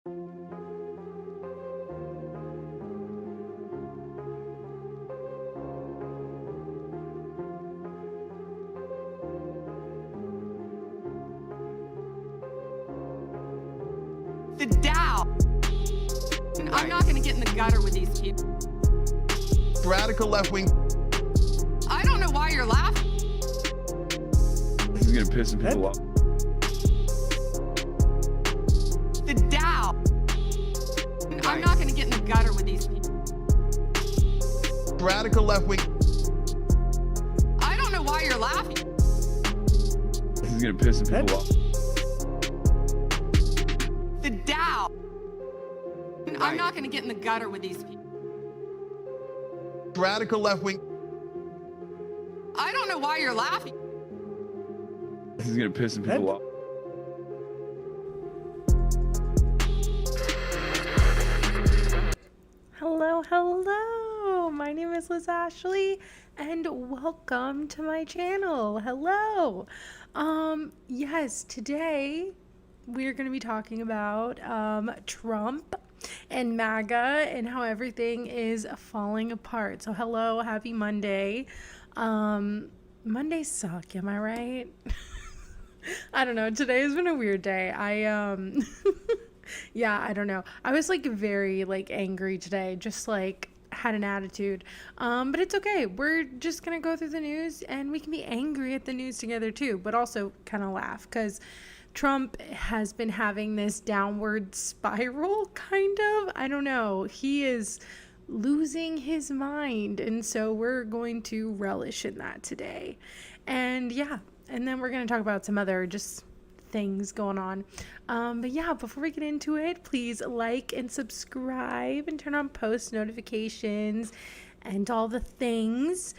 The Dow. I'm not going to get in the gutter with these people. Radical left wing. I don't know why you're laughing. This is gonna piss some people off. The Dow. I'm not going to get in the gutter with these people. Radical left wing. I don't know why you're laughing. This is gonna piss some people off. The Dow. I'm not going to get in the gutter with these people. Radical left wing. I don't know why you're laughing. This is gonna piss some people off. Hello. My name is Ashlee, and welcome to my channel. Hello. Yes, today we're going to be talking about Trump and MAGA and how everything is falling apart. So hello, happy Monday. Mondays suck, am I right? I don't know. Today has been a weird day. Yeah, I don't know. I was very angry today, just had an attitude. But it's okay. We're just going to go through the news and we can be angry at the news together too, but also kind of laugh because Trump has been having this downward spiral, kind of. I don't know. He is losing his mind. And so we're going to relish in that today. And yeah, and then we're going to talk about some other just things going on. But yeah, before we get into it, please like and subscribe and turn on post notifications and all the things.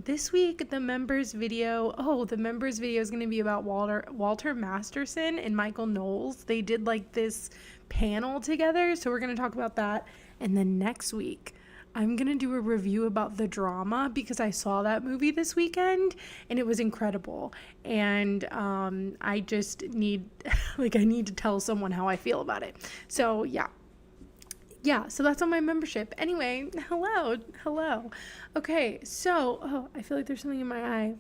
This week, the members video is going to be about Walter Masterson and Michael Knowles. They did this panel together. So we're going to talk about that. And then next week, I'm going to do a review about The Drama because I saw that movie this weekend and it was incredible. And I just need, I need to tell someone how I feel about it. So yeah, so that's on my membership. Anyway, hello. Okay, so, I feel like there's something in my eye.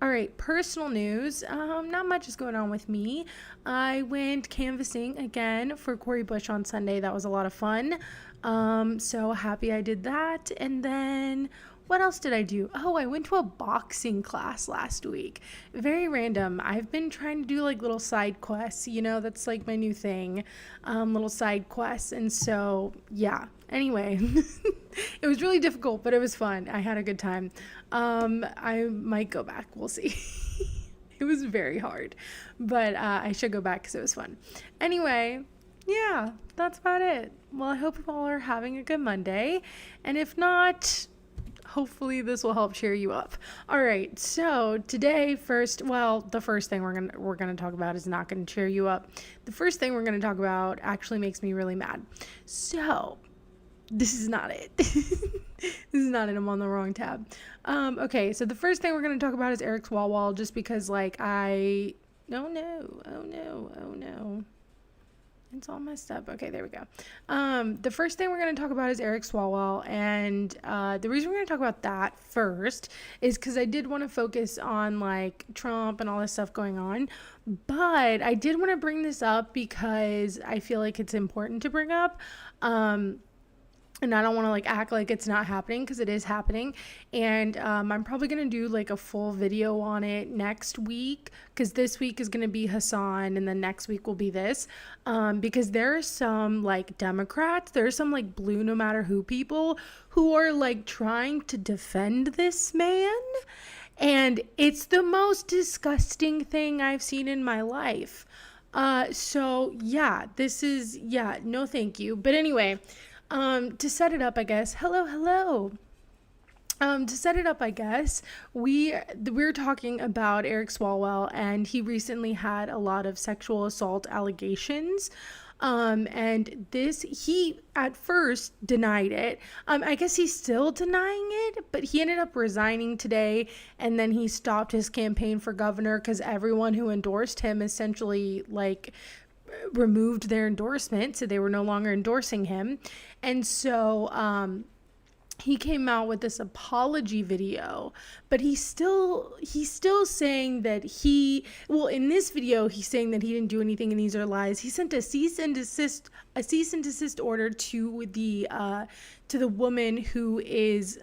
All right, personal news. Not much is going on with me. I went canvassing again for Cori Bush on Sunday. That was a lot of fun. So happy I did that. And then what else did I do? Oh, I went to a boxing class last week. Very random. I've been trying to do little side quests, that's my new thing. Little side quests. And so, yeah. Anyway, it was really difficult, but it was fun. I had a good time. I might go back. We'll see. It was very hard, but I should go back because it was fun. Anyway, yeah, that's about it. Well, I hope you all are having a good Monday. And if not, hopefully this will help cheer you up. All right. So today, the first thing we're gonna talk about is not going to cheer you up. The first thing we're going to talk about actually makes me really mad. So this is not it. I'm on the wrong tab. Okay, so the first thing we're going to talk about is Eric Swalwell, just because oh no. It's all messed up. Okay, there we go. The first thing we're going to talk about is Eric Swalwell, and the reason we're going to talk about that first is because I did want to focus on Trump and all this stuff going on, but I did want to bring this up because I feel like it's important to bring up. And I don't want to act like it's not happening because it is happening. And I'm probably going to do a full video on it next week because this week is going to be Hassan and then next week will be this. Because there are some Democrats, there are some blue no matter who people who are trying to defend this man. And it's the most disgusting thing I've seen in my life. So yeah, no thank you. But anyway, to set it up, I guess. Hello. To set it up, I guess, we're talking about Eric Swalwell, and he recently had a lot of sexual assault allegations. And he at first denied it. I guess he's still denying it, but he ended up resigning today, and then he stopped his campaign for governor because everyone who endorsed him essentially removed their endorsement, so they were no longer endorsing him. And so he came out with this apology video, but he's still saying that in this video he's saying that he didn't do anything and these are lies. He sent a cease and desist order to the woman who is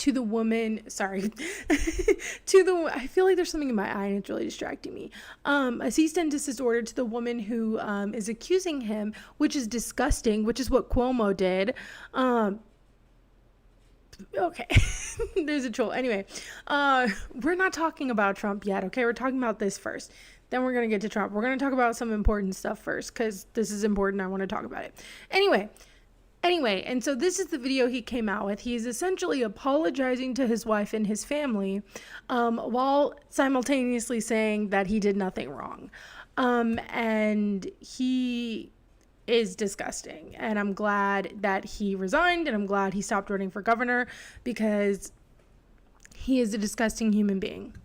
I feel like there's something in my eye and it's really distracting me. A cease and desist order to the woman who is accusing him, which is disgusting, which is what Cuomo did. Okay. There's a troll. Anyway, we're not talking about Trump yet, okay? We're talking about this first. Then we're going to get to Trump. We're going to talk about some important stuff first because this is important. I want to talk about it. Anyway, and so this is the video he came out with. He's essentially apologizing to his wife and his family while simultaneously saying that he did nothing wrong. And he is disgusting. And I'm glad that he resigned, and I'm glad he stopped running for governor because he is a disgusting human being.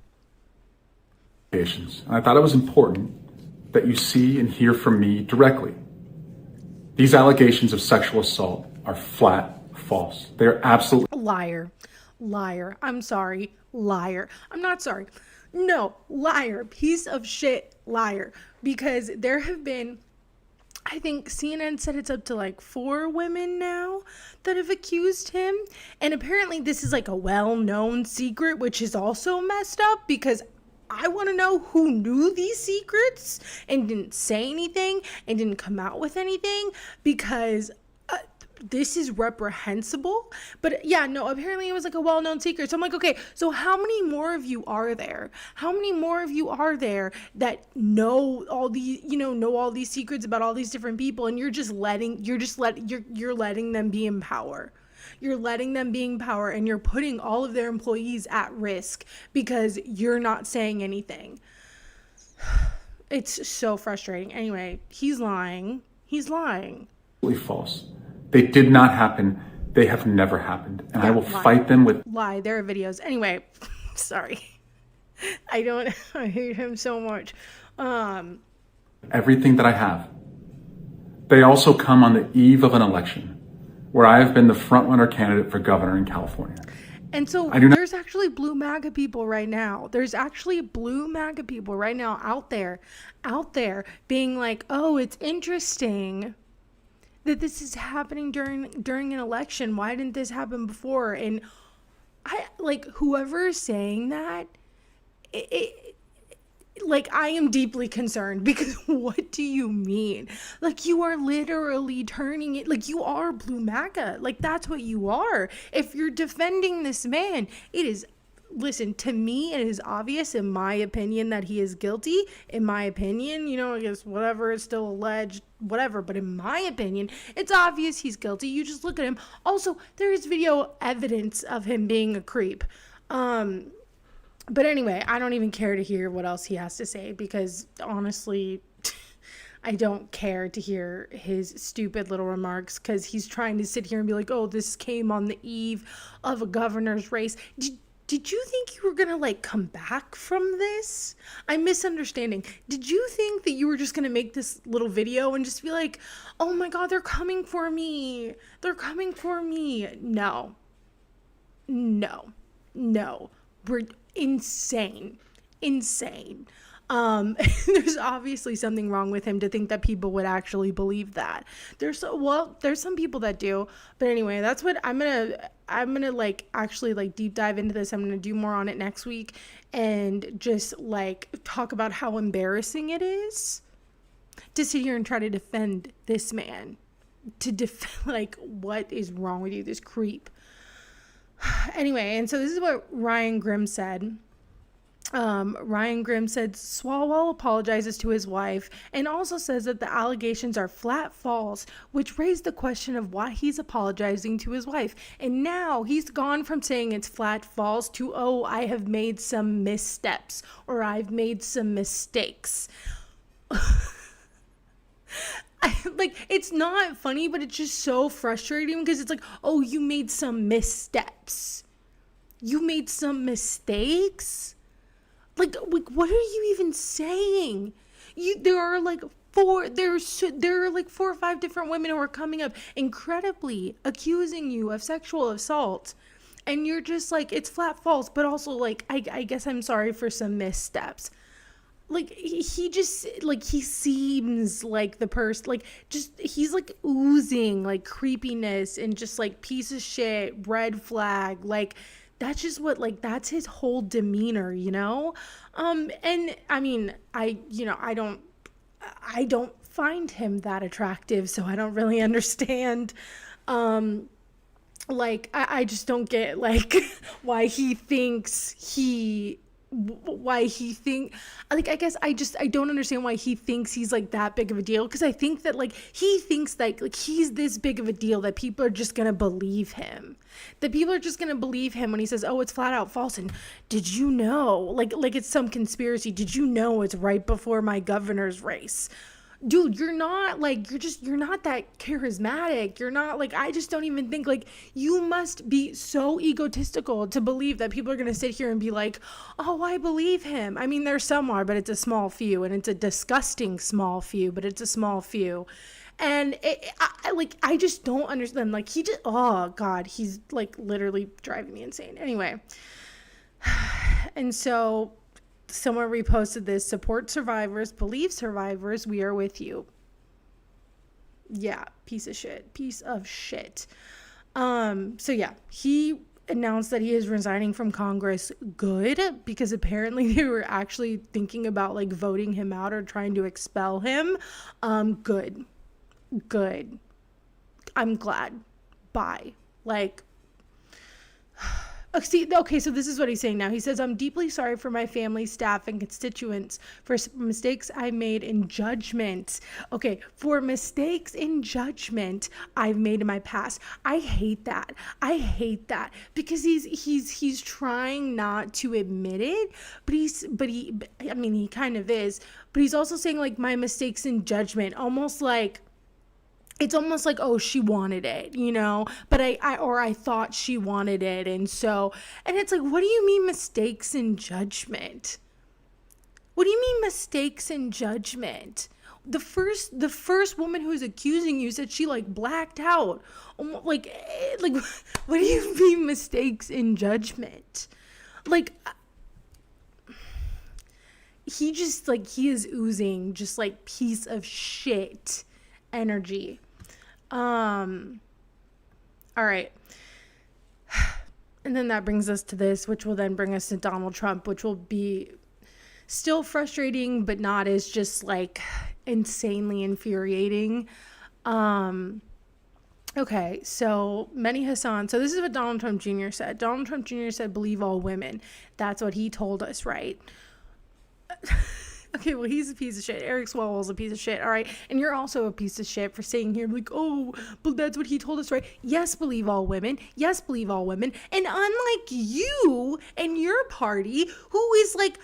I thought it was important that you see and hear from me directly. These allegations of sexual assault are flat false. They're absolutely liar. I'm sorry. Liar. I'm not sorry. No, liar. Piece of shit liar. Because there have been, I think CNN said it's up to like 4 women now that have accused him. And apparently this is like a well-known secret, which is also messed up because I want to know who knew these secrets and didn't say anything and didn't come out with anything because this is reprehensible. But yeah, no, apparently it was like a well-known secret. So I'm like, okay, so how many more of you are there? How many more of you are there that know all these, know all these secrets about all these different people, and you're letting them be in power? You're letting them be in power, and you're putting all of their employees at risk because you're not saying anything. It's so frustrating. Anyway, he's lying. false. They did not happen. They have never happened. And I will fight them with... Lie. There are videos. Anyway, sorry. I hate him so much. Everything that I have. They also come on the eve of an election where I have been the front-runner candidate for governor in California. And so there's actually blue MAGA people right now. There's actually blue MAGA people right now out there being like, oh, it's interesting that this is happening during an election. Why didn't this happen before? And whoever is saying that, I am deeply concerned because what do you mean? You are literally turning it, you are blue MAGA. That's what you are. If you're defending this man, listen, to me, it is obvious in my opinion that he is guilty. In my opinion, I guess whatever is still alleged, whatever. But in my opinion, it's obvious he's guilty. You just look at him. Also, there is video evidence of him being a creep. But anyway, I don't even care to hear what else he has to say because honestly, I don't care to hear his stupid little remarks because he's trying to sit here and be like, oh, this came on the eve of a governor's race. Did you think you were going to come back from this? I'm misunderstanding. Did you think that you were just going to make this little video and just be like, oh my God, they're coming for me. They're coming for me. No. We're insane. There's obviously something wrong with him to think that people would actually believe that. There's some people that do, but anyway, that's what I'm gonna actually deep dive into this. I'm gonna do more on it next week and just talk about how embarrassing it is to sit here and try to defend this man, to defend what is wrong with you, this creep. Anyway, and so this is what Ryan Grim said. Ryan Grim said Swalwell apologizes to his wife and also says that the allegations are flat false, which raised the question of why he's apologizing to his wife. And now he's gone from saying it's flat false to, oh, I have made some missteps or I've made some mistakes. It's not funny, but it's just so frustrating because it's oh, you made some missteps. You made some mistakes? What are you even saying? there are like there are like 4 or 5 different women who are coming up incredibly accusing you of sexual assault. And you're just like, it's flat false, but also like, I guess I'm sorry for some missteps. Like, he just, like, he seems like the person, like, just, he's like oozing like creepiness and just like piece of shit, red flag. Like, that's just what, like, that's his whole demeanor, you know? And I mean, I don't find him that attractive, so I don't really understand. Like, I just don't get, like, why he like, I guess I don't understand why he thinks he's like that big of a deal, because I think that like he thinks that like he's this big of a deal that people are just gonna believe him, when he says, oh, it's flat out false. And did you know, like it's some conspiracy, did you know it's right before my governor's race? Dude, you're not that charismatic. You're not like, I just don't even think, like, you must be so egotistical to believe that people are going to sit here and be like, oh, I believe him. I mean, there some are, but it's a small few, and it's a disgusting small few, but it's a small few. And I just don't understand. Like, oh God, he's like literally driving me insane. Anyway. And so someone reposted this: support survivors, believe survivors, we are with you. Yeah, piece of shit. So yeah, he announced that he is resigning from Congress. Good, because apparently they were actually thinking about like voting him out or trying to expel him. Good. I'm glad. Bye. Like, okay, so this is what he's saying now. He says, I'm deeply sorry for my family, staff, and constituents for mistakes I made in judgment. Okay, for mistakes in judgment I've made in my past. I hate that because he's trying not to admit it, but he kind of is. But he's also saying like my mistakes in judgment, it's almost like, oh, she wanted it, you know, but I thought she wanted it. And it's like, what do you mean mistakes in judgment? What do you mean mistakes in judgment? The first woman who's accusing you said she like blacked out. Like, what do you mean mistakes in judgment? Like, he is oozing just like piece of shit energy. All right. And then that brings us to this, which will then bring us to Donald Trump, which will be still frustrating, but not as just like insanely infuriating. Okay, so Mehdi Hassan. So this is what Donald Trump Jr. said. Donald Trump Jr. said, believe all women. That's what he told us, right? Okay, well, he's a piece of shit. Eric Swalwell's a piece of shit, all right? And you're also a piece of shit for saying here, like, oh, but that's what he told us, right? Yes, believe all women. Yes, believe all women. And unlike you and your party, who is like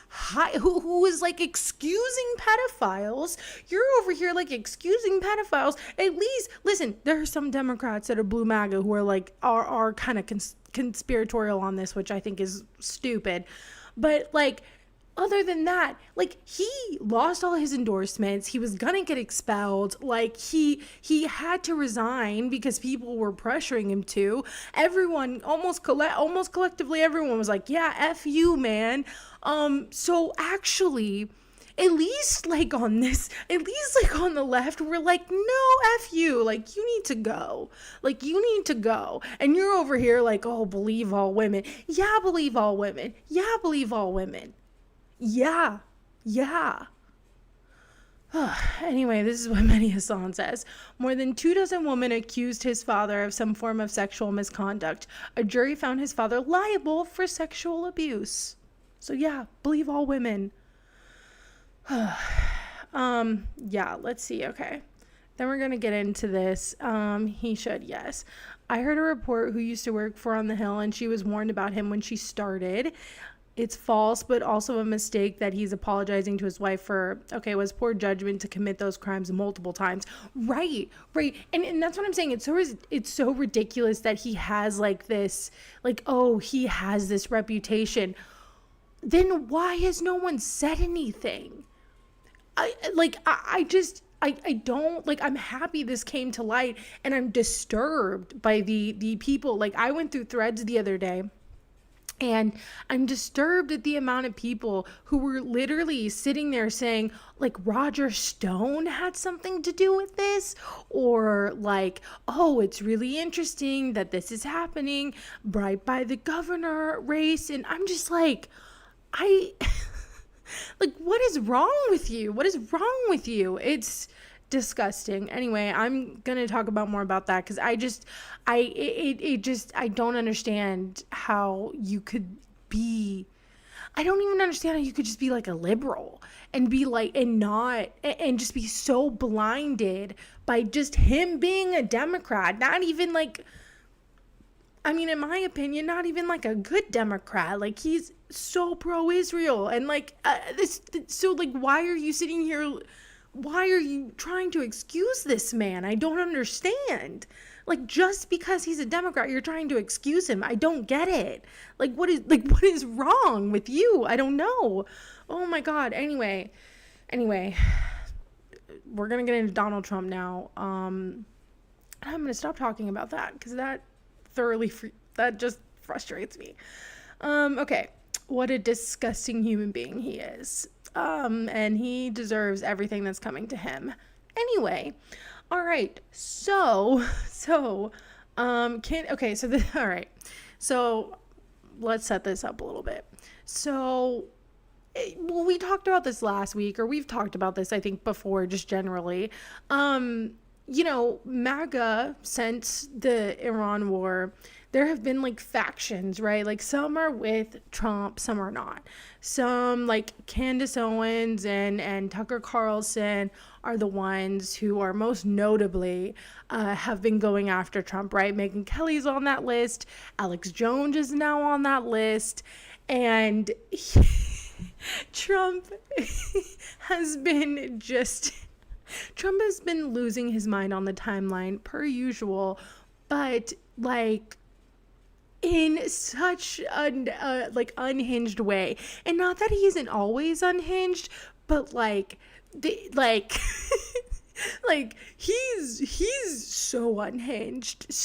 who is like excusing pedophiles, you're over here like excusing pedophiles. At least, listen, there are some Democrats that are blue MAGA who are like are kind of conspiratorial on this, which I think is stupid. But like, other than that, like, he lost all his endorsements. He was gonna get expelled. Like, he had to resign because people were pressuring him to. Everyone, almost collectively, everyone was like, yeah, F you, man. So actually, at least like on the left, we're like, no, F you. Like, you need to go. And you're over here like, oh, believe all women. Yeah, believe all women. Yeah, believe all women. Yeah. Anyway, this is what Mehdi Hassan says. More than 24 women accused his father of some form of sexual misconduct. A jury found his father liable for sexual abuse. So yeah, believe all women. Yeah, let's see. Okay. Then we're going to get into this. He should, yes. I heard a report who used to work for On the Hill, and she was warned about him when she started. It's false, but also a mistake that he's apologizing to his wife for. Okay, it was poor judgment to commit those crimes multiple times. Right. And that's what I'm saying. It's so ridiculous that he has like this, like, oh, he has this reputation. Then why has no one said anything? I don't like, I'm happy this came to light, and I'm disturbed by the people. Like, I went through threads the other day, and I'm disturbed at the amount of people who were literally sitting there saying, like, Roger Stone had something to do with this, or like, oh, it's really interesting that this is happening right by the governor race. And I'm just like, like, what is wrong with you? What is wrong with you? It's disgusting. Anyway, I'm gonna talk about more about that, because I don't understand how you could be. I don't even understand how you could just be like a liberal and be like, and not, and just be so blinded by just him being a Democrat. Not even like, I mean, in my opinion, not even like a good Democrat. Like, he's so pro-Israel, and like, so like, why are you sitting here? Why are you trying to excuse this man? I don't understand. Like, just because he's a Democrat, you're trying to excuse him. I don't get it. What is wrong with you? I don't know. Oh my God. Anyway, we're going to get into Donald Trump now. I'm going to stop talking about that, because that that just frustrates me. Okay. What a disgusting human being he is. And he deserves everything that's coming to him. Anyway, all right. So, all right. So let's set this up a little bit. So, well, we talked about this last week, or we've talked about this, I think, before, just generally. MAGA, since the Iran war, there have been like factions, right? Like, some are with Trump, some are not. Some, like Candace Owens and Tucker Carlson, are the ones who are most notably have been going after Trump, right? Megyn Kelly's on that list. Alex Jones is now on that list. And Trump has been losing his mind on the timeline, per usual, but like, in such a unhinged way. And not that he isn't always unhinged, but like he's so unhinged.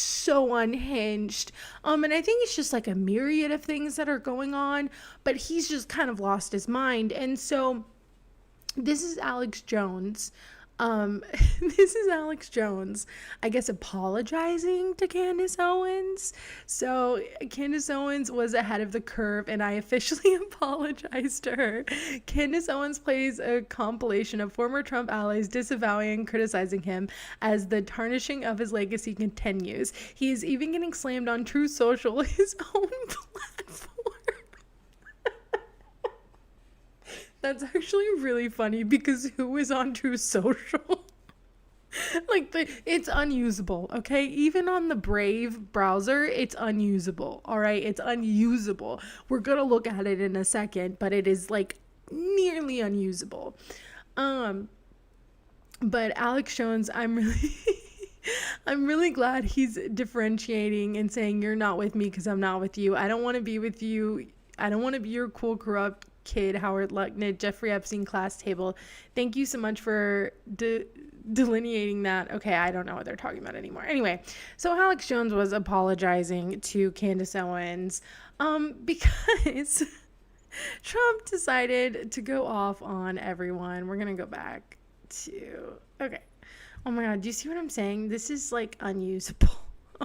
And I think it's just like a myriad of things that are going on, but he's just kind of lost his mind. And so this is Alex Jones. I guess, apologizing to Candace Owens. So Candace Owens was ahead of the curve, and I officially apologized to her. Candace Owens plays a compilation of former Trump allies disavowing and criticizing him as the tarnishing of his legacy continues. He is even getting slammed on True Social, his own platform. That's actually really funny, because who is on True Social? It's unusable, okay? Even on the Brave browser, it's unusable, all right? It's unusable. We're gonna look at it in a second, but it is like nearly unusable. But Alex Jones, I'm really glad he's differentiating and saying, you're not with me because I'm not with you. I don't want to be with you. I don't want to be your cool, corrupt kid, Howard Lutnick, Jeffrey Epstein class table. Thank you so much for delineating that. Okay, I don't know what they're talking about anymore. Anyway, so Alex Jones was apologizing to Candace Owens because Trump decided to go off on everyone. We're going to go back to... Okay. Oh my God, do you see what I'm saying? This is like unusable.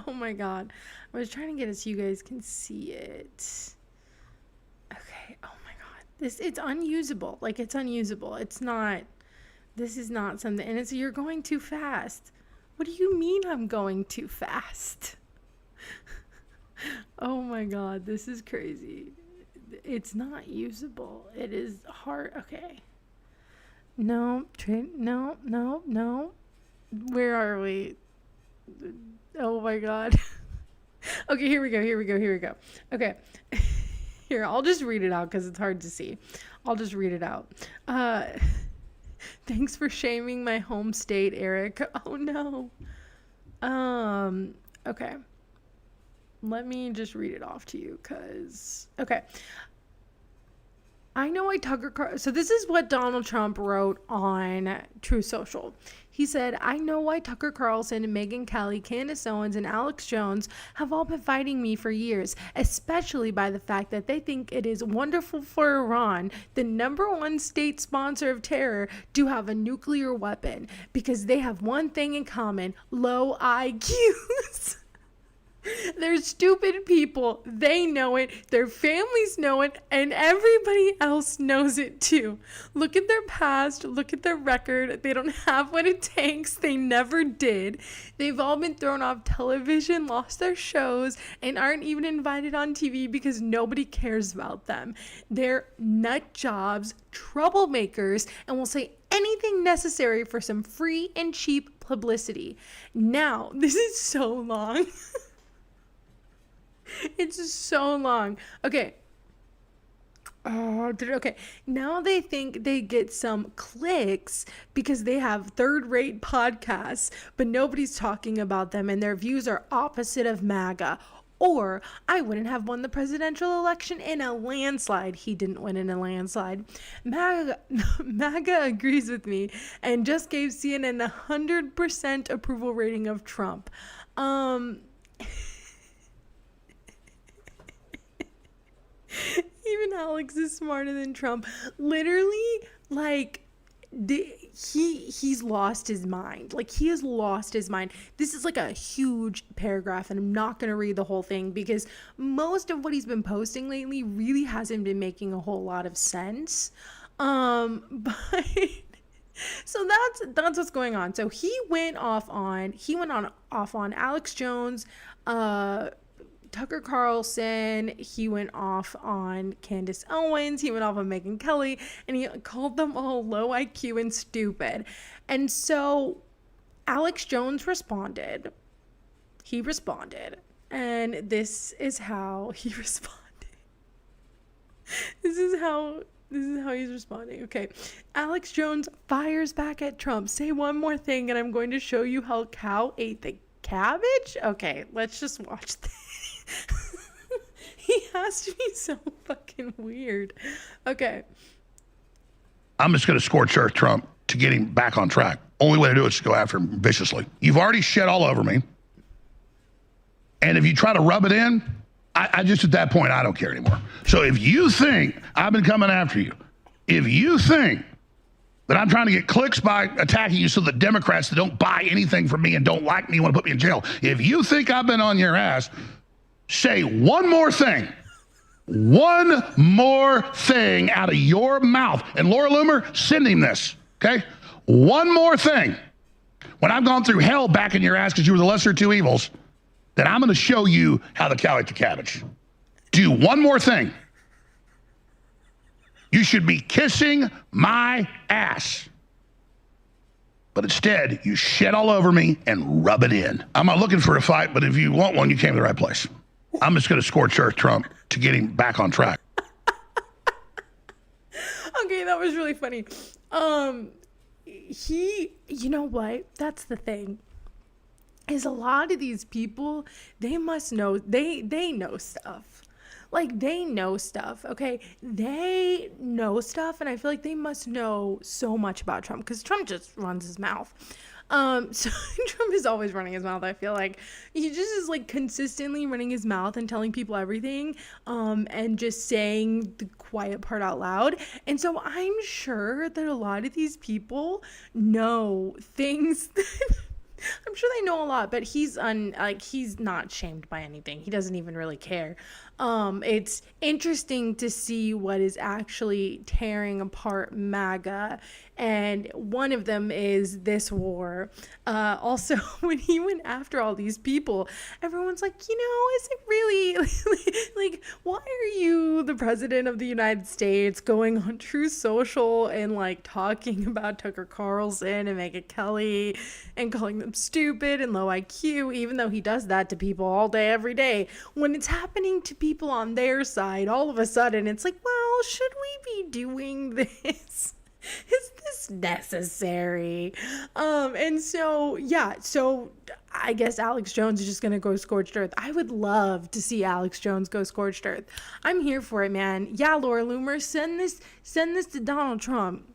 Oh my God. I was trying to get it so you guys can see it. Okay. Oh my God. It's unusable. Like, it's unusable. It's not, this is not something, and you're going too fast. What do you mean I'm going too fast? Oh my God, this is crazy. It's not usable. It is hard. Okay. No. Where are we? Oh my God. Okay, here we go. Okay. Here, I'll just read it out because it's hard to see. I'll just read it out. Thanks for shaming my home state, Eric. Oh no. Okay. Let me just read it off to you because, okay. I know why Tucker Carlson. So this is what Donald Trump wrote on Truth Social. He said, I know why Tucker Carlson, Megyn Kelly, Candace Owens, and Alex Jones have all been fighting me for years, especially by the fact that they think it is wonderful for Iran, the #1 state sponsor of terror, to have a nuclear weapon because they have one thing in common: low IQs. They're stupid people. They know it. Their families know it. And everybody else knows it too. Look at their past. Look at their record. They don't have what it takes. They never did. They've all been thrown off television, lost their shows, and aren't even invited on TV because nobody cares about them. They're nut jobs, troublemakers, and will say anything necessary for some free and cheap publicity. Now, this is so long. It's so long. Okay. Okay. Now they think they get some clicks because they have third-rate podcasts, but nobody's talking about them and their views are opposite of MAGA. Or I wouldn't have won the presidential election in a landslide. He didn't win in a landslide. MAGA agrees with me and just gave CNN 100% approval rating of Trump. Even Alex is smarter than Trump. Literally, like, he's lost his mind. Like, he has lost his mind. This is like a huge paragraph, and I'm not going to read the whole thing because most of what he's been posting lately really hasn't been making a whole lot of sense. But so that's what's going on. So he went off on Alex Jones, Tucker Carlson, he went off on Candace Owens, he went off on Megyn Kelly, and he called them all low IQ and stupid. And so Alex Jones responded. He responded. And this is how he responded. This is how he's responding. Okay. Alex Jones fires back at Trump. Say one more thing and I'm going to show you how cow ate the cabbage. Okay, let's just watch this. He has to be so fucking weird. Okay. I'm just going to scorch earth Trump to get him back on track. Only way to do it is to go after him viciously. You've already shed all over me. And if you try to rub it in, I just, at that point, I don't care anymore. So if you think I've been coming after you, if you think that I'm trying to get clicks by attacking you so the Democrats that don't buy anything from me and don't like me want to put me in jail, if you think I've been on your ass, say one more thing out of your mouth. And Laura Loomer, send him this, okay? One more thing. When I've gone through hell back in your ass because you were the lesser of two evils, then I'm going to show you how the cow ate the cabbage. Do one more thing. You should be kissing my ass. But instead, you shed all over me and rub it in. I'm not looking for a fight, but if you want one, you came to the right place. I'm just going to scorch earth Trump to get him back on track. Okay, that was really funny. You know what? That's the thing. Is a lot of these people, they must know, they know stuff. Like, they know stuff, okay? They know stuff, and I feel like they must know so much about Trump, because Trump just runs his mouth. So Trump is always running his mouth, I feel like. He just is, like, consistently running his mouth and telling people everything, and just saying the quiet part out loud. And so I'm sure that a lot of these people know things that... I'm sure they know a lot, but he's not shamed by anything. He doesn't even really care. It's interesting to see what is actually tearing apart MAGA, and one of them is this war. Also, when he went after all these people, everyone's like, is it really like, why are you the president of the United States going on Truth Social and like talking about Tucker Carlson and Megyn Kelly and calling them stupid and low IQ, even though he does that to people all day, every day? When it's happening to people on their side, all of a sudden it's like, well, should we be doing this? Is this necessary? And so, yeah, so I guess Alex Jones is just going to go scorched earth. I would love to see Alex Jones go scorched earth. I'm here for it, man. Yeah, Laura Loomer, send this to Donald Trump.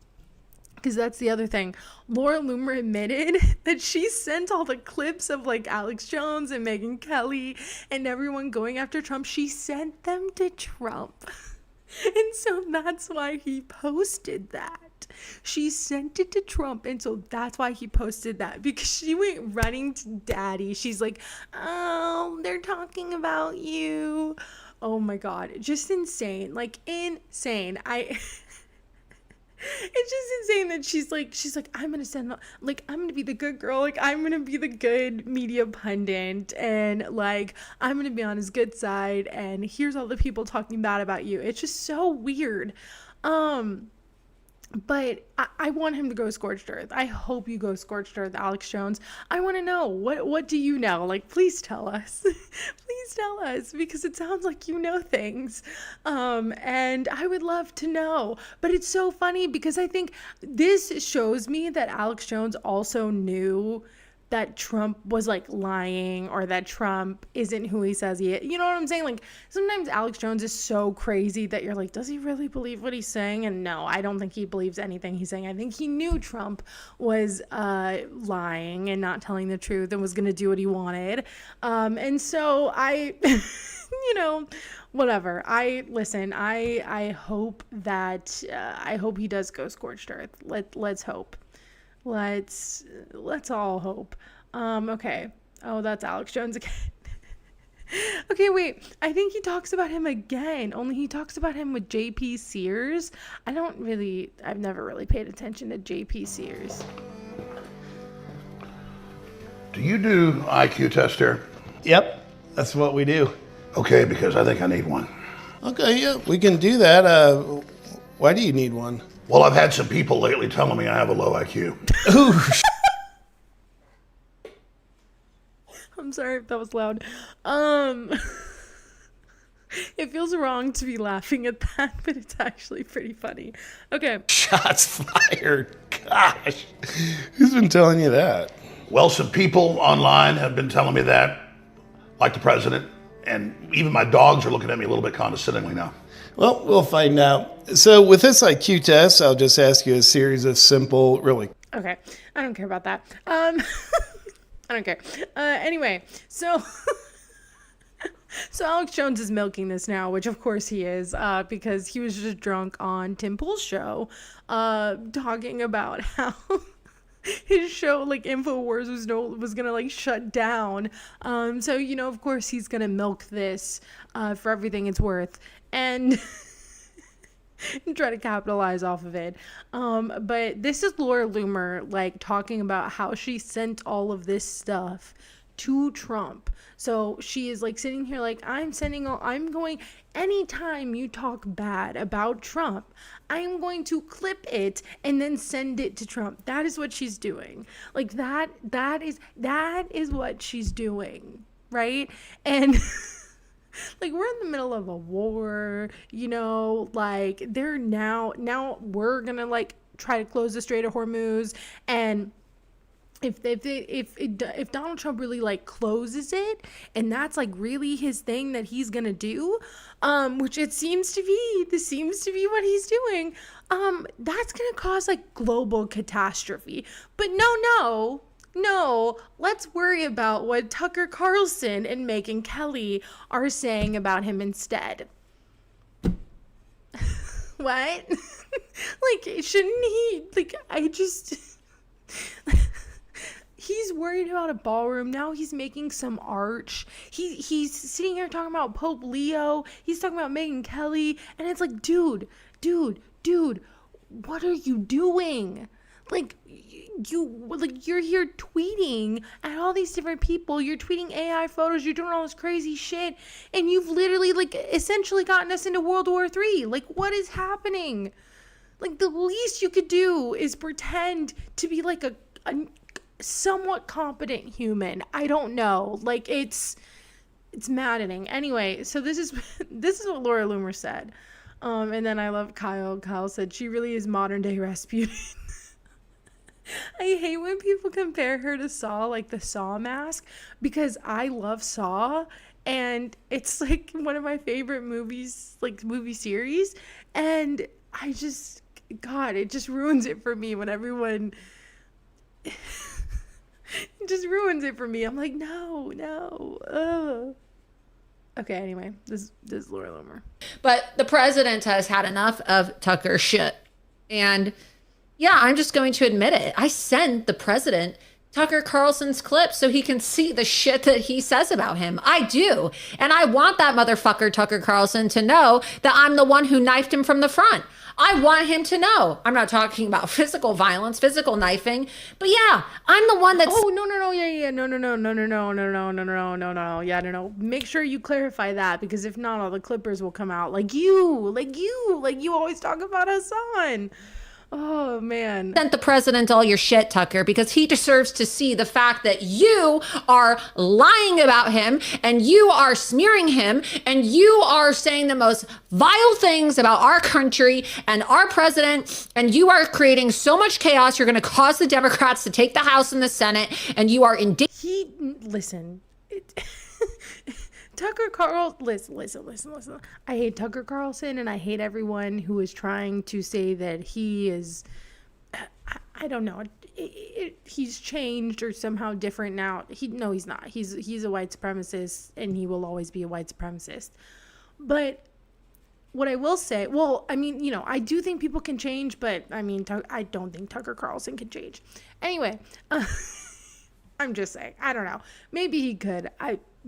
Because that's the other thing. Laura Loomer admitted that she sent all the clips of like Alex Jones and Megyn Kelly and everyone going after Trump. She sent them to Trump. And so that's why he posted that. She sent it to Trump. And so that's why he posted that. Because she went running to daddy. She's like, oh, they're talking about you. Oh my God. Just insane. Like insane. It's just insane that she's like, I'm gonna be the good girl, like I'm gonna be the good media pundit, and like I'm gonna be on his good side, and here's all the people talking bad about you. It's just so weird. But I want him to go scorched earth. I hope you go scorched earth, Alex Jones. I want to know, what do you know? Like, please tell us. Please tell us, because it sounds like you know things. And I would love to know. But it's so funny because I think this shows me that Alex Jones also knew that Trump was like lying, or that Trump isn't who he says he is. You know what I'm saying? Like sometimes Alex Jones is so crazy that you're like, does he really believe what he's saying? And no, I don't think he believes anything he's saying. I think he knew Trump was lying and not telling the truth and was going to do what he wanted. And so I, you know, whatever. I hope that, I hope he does go scorched earth. Let's hope. Let's all hope. Okay. Oh, that's Alex Jones again. Okay, wait. I think he talks about him again, only he talks about him with JP Sears. I've never really paid attention to JP Sears. Do you do IQ test here? Yep, that's what we do. Okay, because I think I need one. Okay, yeah, we can do that. Why do you need one? Well, I've had some people lately telling me I have a low IQ. Ooh. I'm sorry if that was loud. It feels wrong to be laughing at that, but it's actually pretty funny. Okay. Shots fired. Gosh. Who's been telling you that? Well, some people online have been telling me that, like the president, and even my dogs are looking at me a little bit condescendingly now. Well, we'll find out. So with this IQ test, I'll just ask you a series of simple, really. Okay. I don't care about that. I don't care. Anyway, so Alex Jones is milking this now, which of course he is, because he was just drunk on Tim Pool's show, talking about how his show, like InfoWars, was gonna like shut down. So you know, of course, he's gonna milk this for everything it's worth, and try to capitalize off of it. But this is Laura Loomer like talking about how she sent all of this stuff to Trump. So she is like sitting here like, I'm going, anytime you talk bad about Trump, I am going to clip it and then send it to Trump. That is what she's doing. Like that is what she's doing. Right? And like we're in the middle of a war, you know, like they're now we're gonna like try to close the Strait of Hormuz, and if Donald Trump really like closes it, and that's like really his thing that he's gonna do, which this seems to be what he's doing, that's gonna cause like global catastrophe. But no, let's worry about what Tucker Carlson and Megyn Kelly are saying about him instead. What? Like, shouldn't he? Like, he's worried about a ballroom. Now he's making some arch. He's sitting here talking about Pope Leo. He's talking about Megyn Kelly. And it's like, dude, what are you doing? Like, you're here tweeting at all these different people. You're tweeting AI photos. You're doing all this crazy shit. And you've literally, like, essentially gotten us into World War III. Like, what is happening? Like, the least you could do is pretend to be, like, a somewhat competent human. I don't know. Like, it's maddening. Anyway, so this is what Laura Loomer said. And then I love Kyle. Kyle said, she really is modern day Rasputin. I hate when people compare her to Saw, like the Saw mask, because I love Saw and it's like one of my favorite movies, like movie series. And I just, God, it just ruins it for me when everyone, it just ruins it for me. I'm like, no, ugh. Okay, anyway, this is Laura Lomer. But the president has had enough of Tucker shit. And yeah, I'm just going to admit it. I send the president Tucker Carlson's clip so he can see the shit that he says about him. I do. And I want that motherfucker, Tucker Carlson, to know that I'm the one who knifed him from the front. I want him to know. I'm not talking about physical violence, physical knifing, but yeah, I'm the one that's... Oh, no, yeah, no, yeah, no. Make sure you clarify that, because if not, all the clippers will come out like you always talk about Hassan. Oh, man. Sent the president all your shit, Tucker, because he deserves to see the fact that you are lying about him and you are smearing him and you are saying the most vile things about our country and our president, and you are creating so much chaos. You're going to cause the Democrats to take the House and the Senate, and you are listen. Tucker Carlson, listen. I hate Tucker Carlson, and I hate everyone who is trying to say that he is, I don't know, he's changed or somehow different now. No, he's not. He's a white supremacist, and he will always be a white supremacist. But what I will say, well, I mean, you know, I do think people can change, but I mean, I don't think Tucker Carlson can change. Anyway, I'm just saying, I don't know. Maybe he could,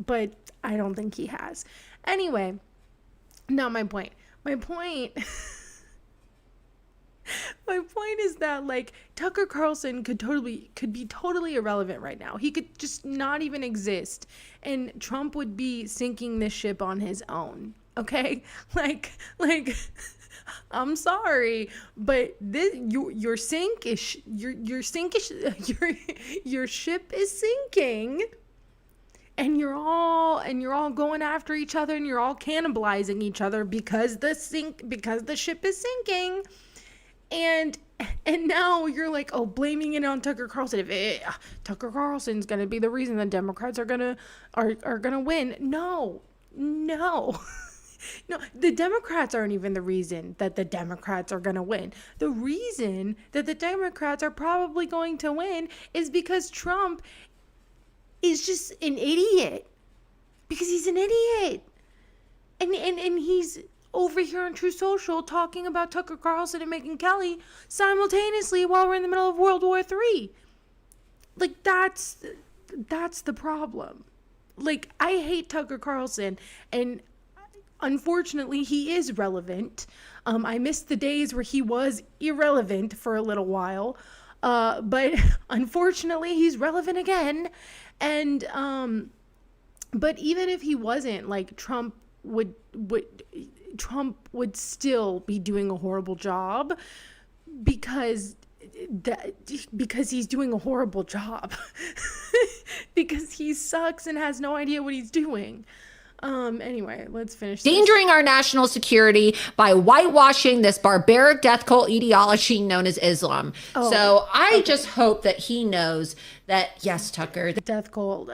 but I don't think he has. Anyway, not my point. My point is that, like, Tucker Carlson could be totally irrelevant right now. He could just not even exist, and Trump would be sinking this ship on his own. Okay? Like I'm sorry, but your ship is sinking. And you're all going after each other, and you're all cannibalizing each other because the ship is sinking. And now you're like, oh, blaming it on Tucker Carlson. Tucker Carlson's gonna be the reason the Democrats are gonna win. No. No, the Democrats aren't even the reason that the Democrats are going to win. The reason that the Democrats are probably going to win is because Trump is just an idiot. Because he's an idiot. And he's over here on True Social talking about Tucker Carlson and Megyn Kelly simultaneously while we're in the middle of World War III. Like, that's the problem. Like, I hate Tucker Carlson, and unfortunately he is relevant. I missed the days where he was irrelevant for a little while, but unfortunately he's relevant again. And but even if he wasn't, like, Trump would still be doing a horrible job because he's doing a horrible job. Because he sucks and has no idea what he's doing. Anyway, let's finish this. Endangering our national security by whitewashing this barbaric death cult ideology known as Islam. So I just hope that he knows that, yes, Tucker. Death cult.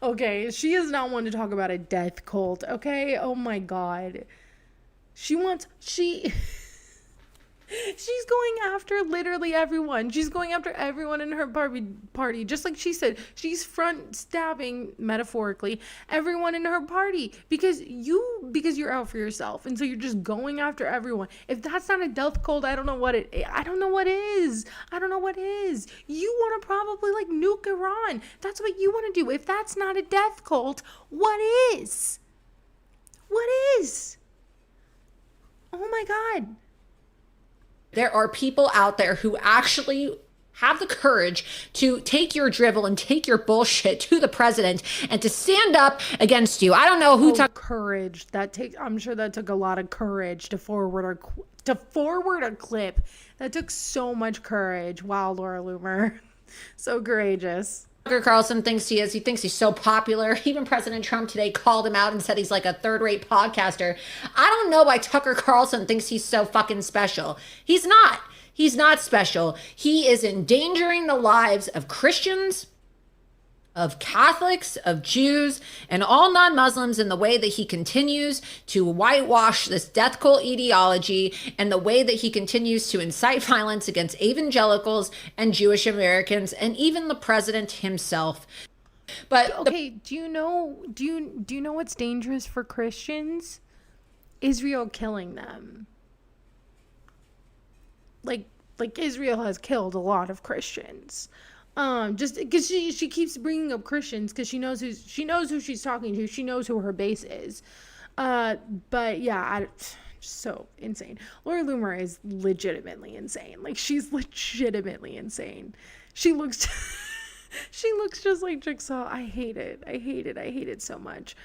Okay, she is not one to talk about a death cult, okay? Oh my God. She's going after literally everyone. She's going after everyone in her party. Just like she said, she's front stabbing, metaphorically, everyone in her party because you're out for yourself. And so you're just going after everyone. If that's not a death cult, I don't know what is. I don't know what is. You want to probably, like, nuke Iran. That's what you want to do. If that's not a death cult, what is? What is? Oh my God. There are people out there who actually have the courage to take your drivel and take your bullshit to the president and to stand up against you. I don't know who took courage. I'm sure that took a lot of courage to forward a clip. That took so much courage. Wow, Laura Loomer. So courageous. Tucker Carlson thinks he is. He thinks he's so popular. Even President Trump today called him out and said he's like a third-rate podcaster. I don't know why Tucker Carlson thinks he's so fucking special. He's not. He's not special. He is endangering the lives of Christians, of Catholics, of Jews, and all non-Muslims in the way that he continues to whitewash this death cult ideology and the way that he continues to incite violence against evangelicals and Jewish Americans and even the president himself. But okay, do you know what's dangerous for Christians? Israel killing them. Like Israel has killed a lot of Christians. Just because she keeps bringing up Christians because she knows who she's talking to. She knows who her base is. But yeah, so insane. Lori Loomer is legitimately insane. Like, she's legitimately insane. She looks just like Jigsaw. I hate it so much.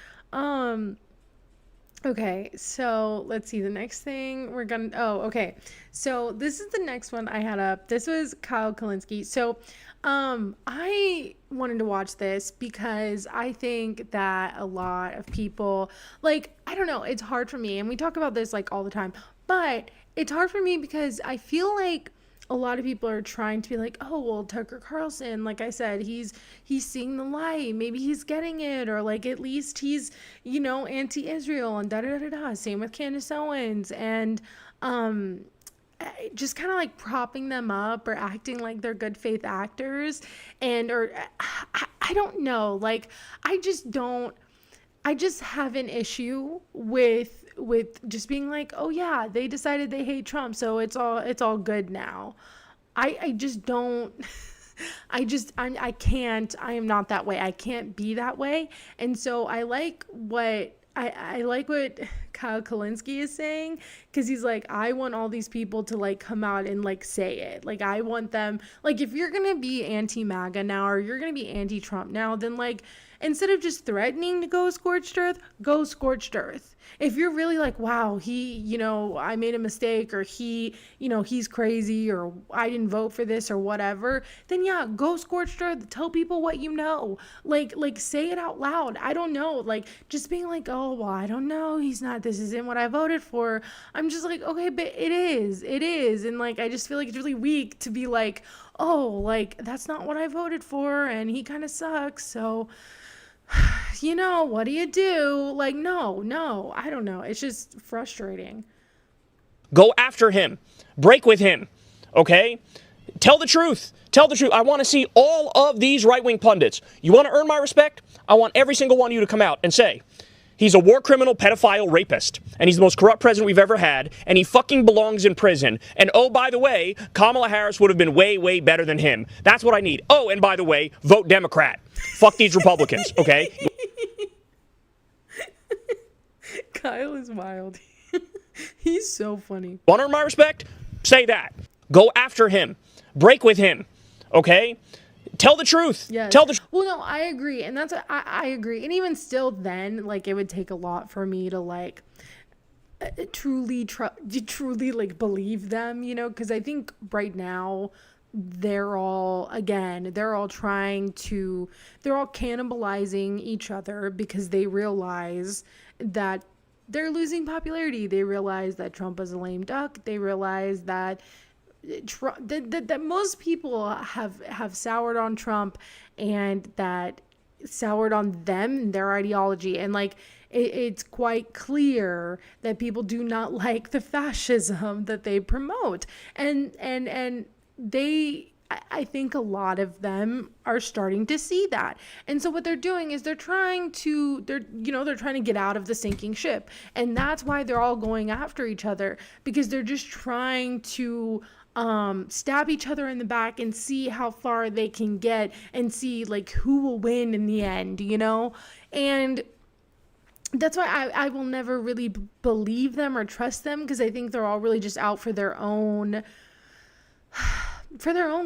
Okay, so let's see the next thing okay. So this is the next one I had up. This was Kyle Kalinske. So I wanted to watch this because I think that a lot of people, like, I don't know, it's hard for me, and we talk about this like all the time, but it's hard for me because I feel like a lot of people are trying to be like, oh, well, Tucker Carlson, like I said, he's seeing the light. Maybe he's getting it, or like at least he's, anti-Israel and da-da-da-da-da. Same with Candace Owens. And just kind of like propping them up or acting like they're good faith actors. I don't know. Like, I just have an issue with just being like, oh yeah, they decided they hate Trump, so it's all good now. I just don't. I am not that way. I can't be that way. And so I like what Kyle Kalinske is saying, because he's like, I want all these people to like come out and like say it. Like, I want them, like, if you're gonna be anti-MAGA now, or you're gonna be anti-Trump now, then like, instead of just threatening to go scorched earth, go scorched earth. If you're really like, wow, I made a mistake, or he's crazy, or I didn't vote for this, or whatever, then yeah, go scorched earth. Tell people what you know. Like say it out loud. I don't know. Like, just being like, oh, well, I don't know. This isn't what I voted for. I'm just like, okay, but it is. And like, I just feel like it's really weak to be like, oh, like, that's not what I voted for, and he kind of sucks. So, what do you do? Like, no, I don't know. It's just frustrating. Go after him. Break with him. Okay? Tell the truth. I want to see all of these right-wing pundits. You want to earn my respect? I want every single one of you to come out and say, he's a war criminal, pedophile, rapist, and he's the most corrupt president we've ever had, and he fucking belongs in prison. And oh, by the way, Kamala Harris would have been way, way better than him. That's what I need. Oh, and by the way, vote Democrat. Fuck these Republicans, okay? Kyle is wild. He's so funny. Want to earn my respect? Say that. Go after him. Break with him, okay? Tell the truth. Yes. Well, no, I agree. And that's, I agree. And even still then, like, it would take a lot for me to, like, truly like believe them, because I think right now they're all cannibalizing each other because they realize that they're losing popularity. They realize that Trump is a lame duck. They realize that that most people have soured on Trump, and that soured on them and their ideology. And like, it's quite clear that people do not like the fascism that they promote. And they, I think a lot of them are starting to see that. And so what they're doing is they're trying to get out of the sinking ship. And that's why they're all going after each other, because they're just trying to stab each other in the back and see how far they can get, and see like who will win in the end, and that's why I will never really believe them or trust them, because I think they're all really just out for their own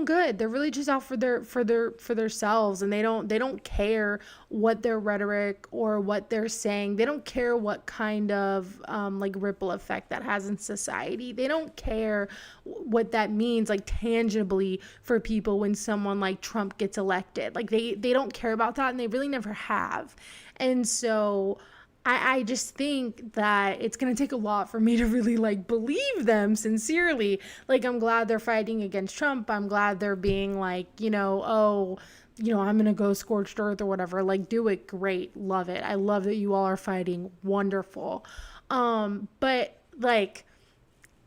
good. They're really just out for themselves, and they don't care what their rhetoric or what they're saying. They don't care what kind of like ripple effect that has in society. They don't care what that means, like, tangibly for people when someone like Trump gets elected. Like, they don't care about that, and they really never have. And so I just think that it's going to take a lot for me to really like believe them sincerely. Like, I'm glad they're fighting against Trump. I'm glad they're being like, oh, I'm going to go scorched earth or whatever. Like, do it. Great. Love it. I love that you all are fighting. Wonderful. But like,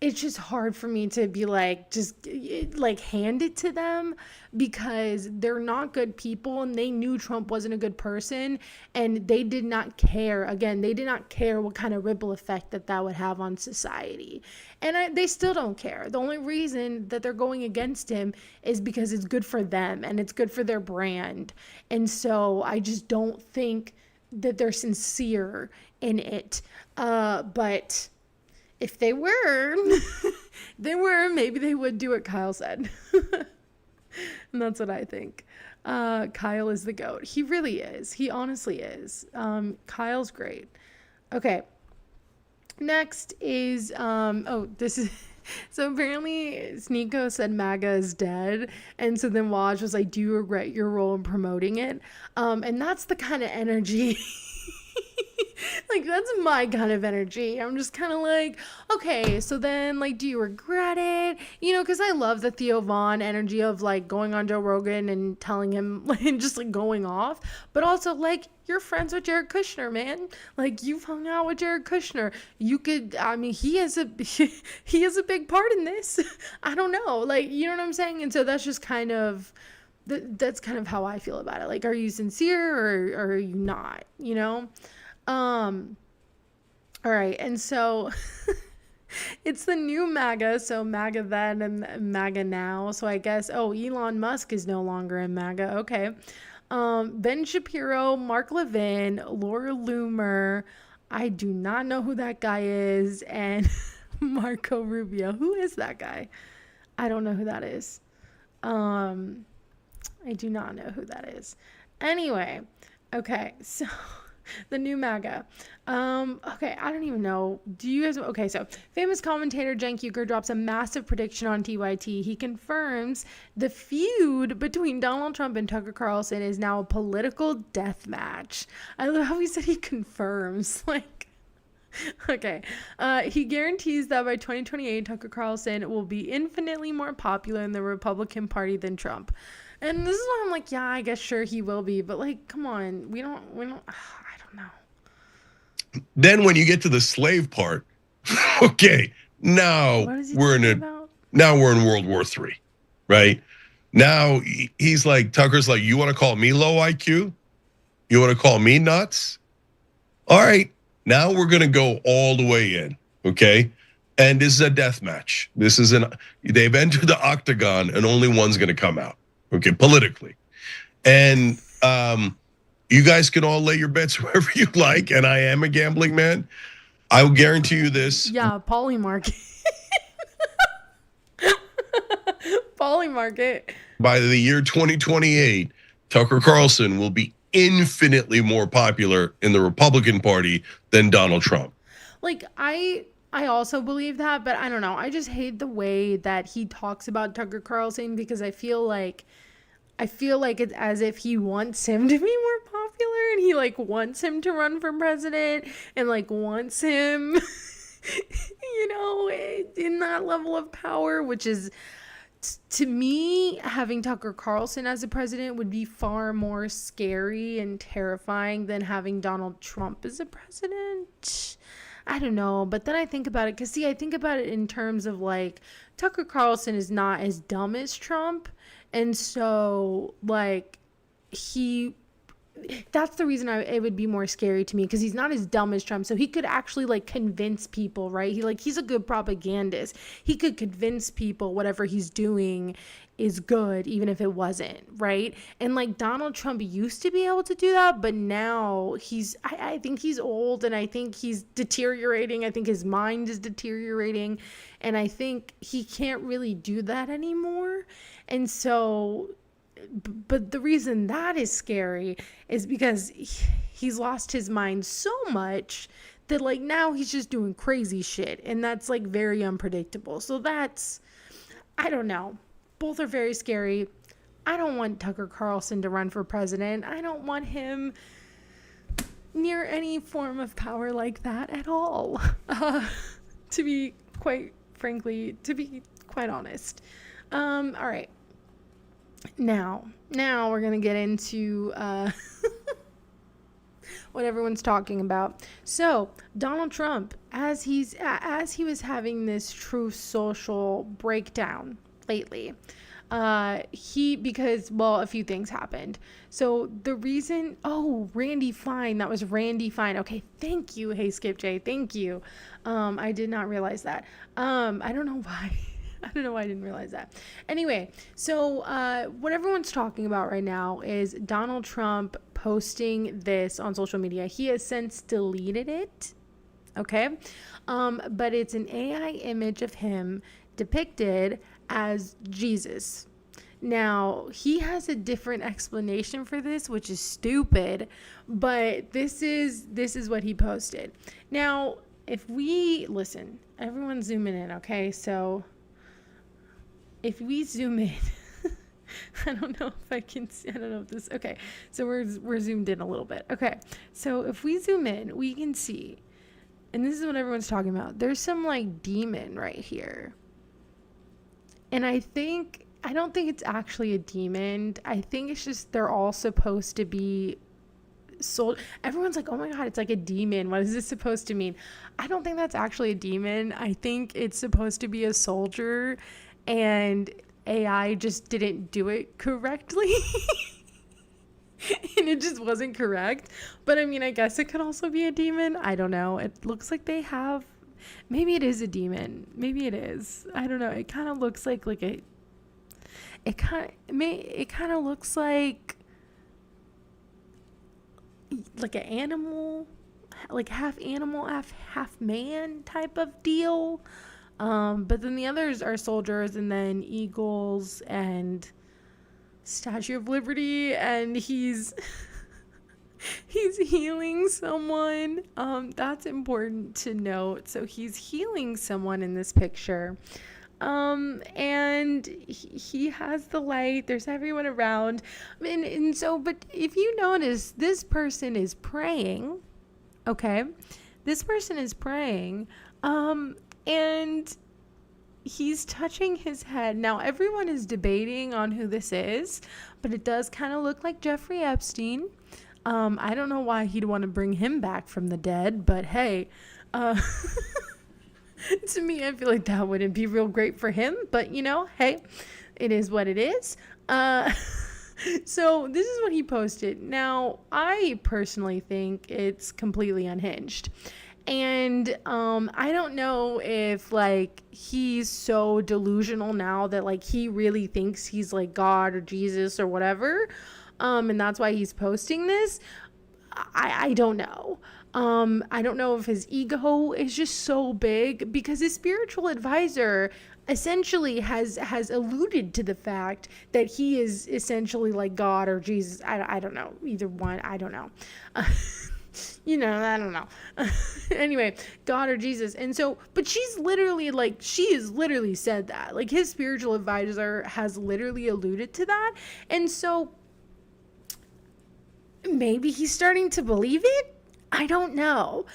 it's just hard for me to be like, just like hand it to them, because they're not good people and they knew Trump wasn't a good person, and they did not care. Again, they did not care what kind of ripple effect that would have on society. And they still don't care. The only reason that they're going against him is because it's good for them and it's good for their brand. And so I just don't think that they're sincere in it. But if they were, maybe they would do what Kyle said. And that's what I think. Kyle is the GOAT. He really is. He honestly is. Kyle's great. Okay. Next is, this is, so apparently Sneeko said MAGA is dead. And so then Waj was like, do you regret your role in promoting it? And that's the kind of energy like, that's my kind of energy. I'm just kind of like, okay, so then, like, do you regret it? Because I love the Theo Von energy of, like, going on Joe Rogan and telling him, like, just, like, going off. But also, like, you're friends with Jared Kushner, man. Like, you've hung out with Jared Kushner. You could, he is a big part in this. I don't know. Like, you know what I'm saying? And so that's just kind of, that's kind of how I feel about it. Like, are you sincere or are you not, all right, and so it's the new MAGA, so MAGA then and MAGA now. So I guess, Elon Musk is no longer in MAGA. Okay. Ben Shapiro, Mark Levin, Laura Loomer. I do not know who that guy is. And Marco Rubio. Who is that guy? I don't know who that is. I do not know who that is. Anyway, okay, so the new MAGA. Okay, I don't even know. Do you guys... Okay, so famous commentator Cenk Uygur drops a massive prediction on TYT. He confirms the feud between Donald Trump and Tucker Carlson is now a political death match. I love how he said he confirms. Like, okay. He guarantees that by 2028, Tucker Carlson will be infinitely more popular in the Republican Party than Trump. And this is why I'm like, yeah, I guess sure he will be. But, like, come on. We don't... I don't know. Then when you get to the slave part, okay, now we're in World War III, right? Now he's like, Tucker's like, you want to call me low IQ? You want to call me nuts? All right, now we're going to go all the way in, okay? And this is a death match. They've entered the octagon and only one's going to come out, okay, politically. And you guys can all lay your bets wherever you like, and I am a gambling man. I will guarantee you this. Yeah, Polymarket. Polymarket. By the year 2028, Tucker Carlson will be infinitely more popular in the Republican Party than Donald Trump. Like, I also believe that, but I don't know. I just hate the way that he talks about Tucker Carlson, because I feel like it's as if he wants him to be more popular, and he like wants him to run for president and like wants him in that level of power, which is, to me, having Tucker Carlson as a president would be far more scary and terrifying than having Donald Trump as a president. I don't know, but then I think about it, because I think about it in terms of like, Tucker Carlson is not as dumb as Trump. And so, like, that's the reason it would be more scary to me, because he's not as dumb as Trump. So he could actually, like, convince people, right? He's a good propagandist. He could convince people whatever he's doing is good, even if it wasn't, right? And, like, Donald Trump used to be able to do that, but now I think he's old, and I think he's deteriorating. I think his mind is deteriorating, and I think he can't really do that anymore. And so, but the reason that is scary is because he's lost his mind so much that, like, now he's just doing crazy shit, and that's, like, very unpredictable. So I don't know. Both are very scary. I don't want Tucker Carlson to run for president. I don't want him near any form of power like that at all. To be quite honest. All right. Now we're gonna get into what everyone's talking about. So Donald Trump, as he was having this Truth Social breakdown lately, because a few things happened. So the reason, Randy Fine, that was Randy Fine. Okay, thank you. Hey, Skip J, thank you. I did not realize that. I don't know why. I don't know why I didn't realize that. Anyway, so what everyone's talking about right now is Donald Trump posting this on social media. He has since deleted it. Okay. But it's an AI image of him depicted as Jesus. Now, he has a different explanation for this, which is stupid, but this is what he posted. Now, if we listen, everyone zooming in, okay? So if we zoom in, I don't know if I can see, I don't know if this, okay. So we're zoomed in a little bit. Okay. So if we zoom in, we can see, and this is what everyone's talking about. There's some like demon right here. And I don't think it's actually a demon. I think it's just they're all supposed to be sold. Everyone's like, oh my God, it's like a demon. What is this supposed to mean? I don't think that's actually a demon. I think it's supposed to be a soldier, and AI just didn't do it correctly. And it just wasn't correct. But I mean, I guess it could also be a demon. I don't know. It looks like they have, maybe it is a demon. Maybe it is. I don't know. It kind of looks like it kind of looks like an animal, like half animal, half man type of deal. But then the others are soldiers, and then eagles and Statue of Liberty, and he's healing someone. That's important to note. So he's healing someone in this picture. And he has the light. There's everyone around. And so, but if you notice, this person is praying. Okay. This person is praying. And he's touching his head. Now, everyone is debating on who this is, but it does kind of look like Jeffrey Epstein. I don't know why he'd want to bring him back from the dead, but hey, to me, I feel like that wouldn't be real great for him, but hey, it is what it is. So this is what he posted. Now, I personally think it's completely unhinged. And I don't know if he's so delusional now that he really thinks he's like God or Jesus or whatever. And that's why he's posting this. I don't know. I don't know if his ego is just so big, because his spiritual advisor essentially has alluded to the fact that he is essentially like God or Jesus. I don't know. Either one. I don't know. I don't know. Anyway, God or Jesus. And so, but she's literally she has literally said that. His spiritual advisor has literally alluded to that. And so maybe he's starting to believe it. I don't know.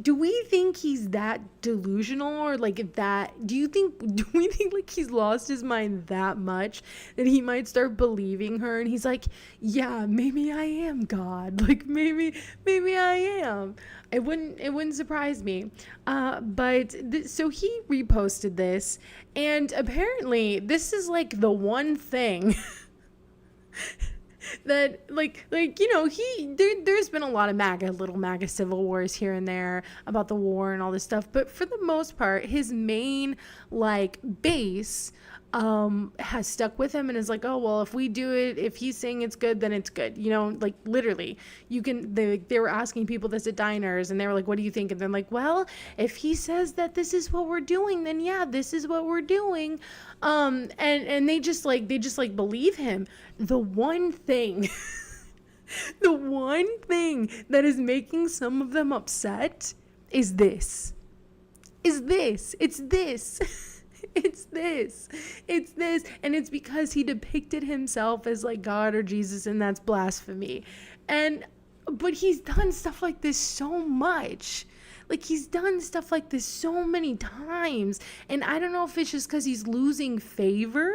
Do we think he's that delusional, or do we think he's lost his mind that much that he might start believing her, and he's like, yeah, maybe I am God. Maybe I am. It wouldn't surprise me. So he reposted this, and apparently this is the one thing that there's been a lot of little MAGA civil wars here and there about the war and all this stuff, but for the most part, his main base has stuck with him and is oh well, if we do it, if he's saying it's good, then it's good. Literally, they were asking people this at diners, and they were like, what do you think? And they're well, if he says that this is what we're doing, then yeah, this is what we're doing. And they just believe him. The one thing that is making some of them upset is this. It's this. And it's because he depicted himself as God or Jesus, and that's blasphemy. And But he's done stuff like this so much. Like, he's done stuff like this so many times. And I don't know if it's just because he's losing favor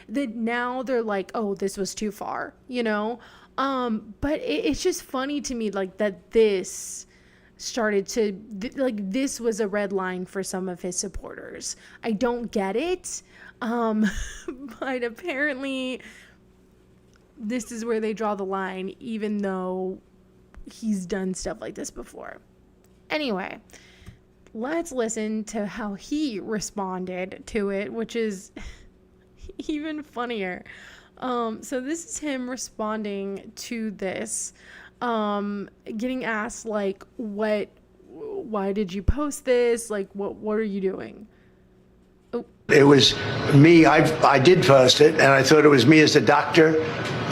that now they're like, oh, this was too far, you know? But it's just funny to me, like, that this started to, this was a red line for some of his supporters. I don't get it. But apparently this is where they draw the line, even though he's done stuff like this before. Anyway, let's listen to how he responded to it, which is even funnier. So this is him responding to this, getting asked, like, why did you post this? Like, what are you doing? Oh. It was me. I did post it, and I thought it was me as a doctor,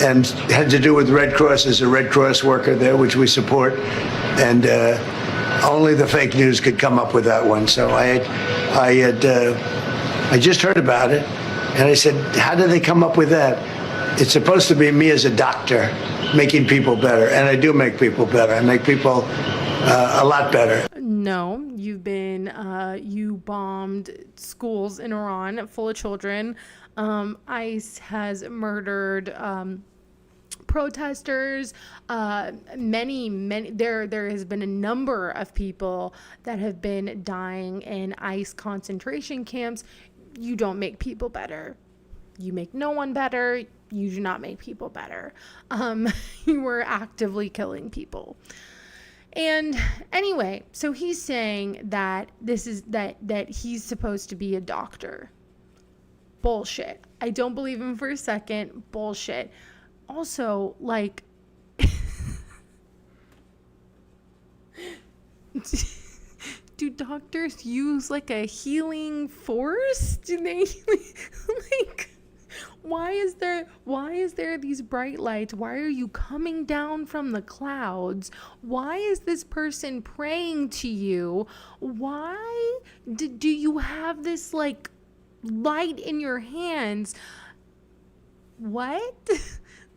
and had to do with Red Cross as a Red Cross worker there, which we support, and only the fake news could come up with that one. So I just heard about it, and I said, how did they come up with that? It's supposed to be me as a doctor making people better, and I do make people better. I make people a lot better. No, you've been, you bombed schools in Iran full of children. ICE has murdered protesters. Many, there has been a number of people that have been dying in ICE concentration camps. You don't make people better. You make no one better. You do not make people better. You were actively killing people. And anyway, so he's saying that this is that he's supposed to be a doctor. Bullshit. I don't believe him for a second. Bullshit. Also, like, do doctors use like a healing force? Do they like, why is there these bright lights? Why are you coming down from the clouds? Why is this person praying to you? Why do you have this like light in your hands? What?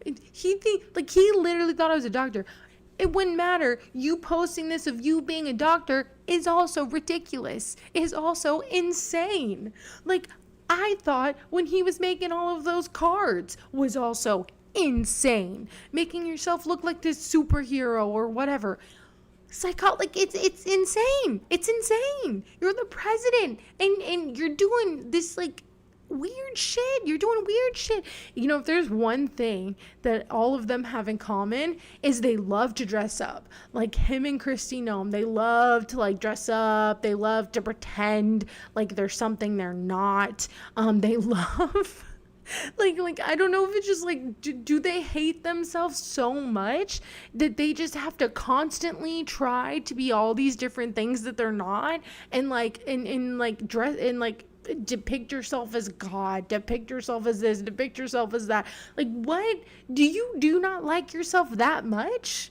He literally thought I was a doctor. It wouldn't matter. You posting this of you being a doctor is also ridiculous. Is also insane. Like, I thought when he was making all of those cards was also insane. Making yourself look like this superhero or whatever. Like, it's insane. It's insane. You're the president and you're doing this like weird shit. You're doing weird shit. You know, if there's one thing that all of them have in common is they love to dress up. Like him and Kristi Noem, they love to like dress up. They love to pretend like they're something they're not. They love like I don't know if it's just like do they hate themselves so much that they just have to constantly try to be all these different things that they're not, and like in like dress and like depict yourself as God, depict yourself as this, depict yourself as that. Like, what? Do you not like yourself that much?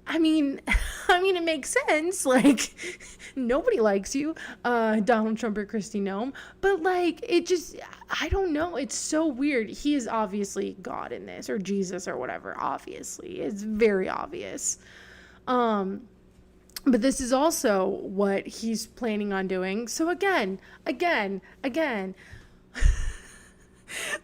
I mean, it makes sense. Like, nobody likes you, Donald Trump or Kristi Noem. But like, it just, I don't know. It's so weird. He is obviously God in this, or Jesus or whatever. Obviously, it's very obvious. But this is also what he's planning on doing. So again,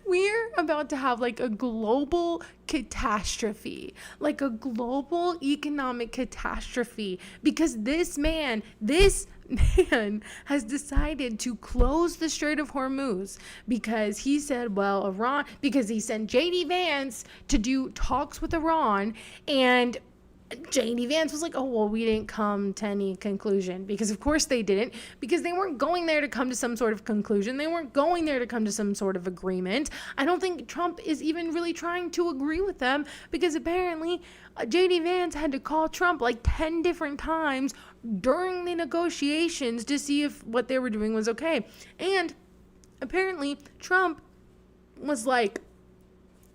we're about to have like a global catastrophe, like a global economic catastrophe, because this man has decided to close the Strait of Hormuz because he said, well, Iran, because he sent J.D. Vance to do talks with Iran, and J.D. Vance was like, oh, well, we didn't come to any conclusion, because of course they didn't, because they weren't going there to come to some sort of conclusion. They weren't going there to come to some sort of agreement. I don't think Trump is even really trying to agree with them, because apparently J.D. Vance had to call Trump like 10 different times during the negotiations to see if what they were doing was okay. And apparently Trump was like,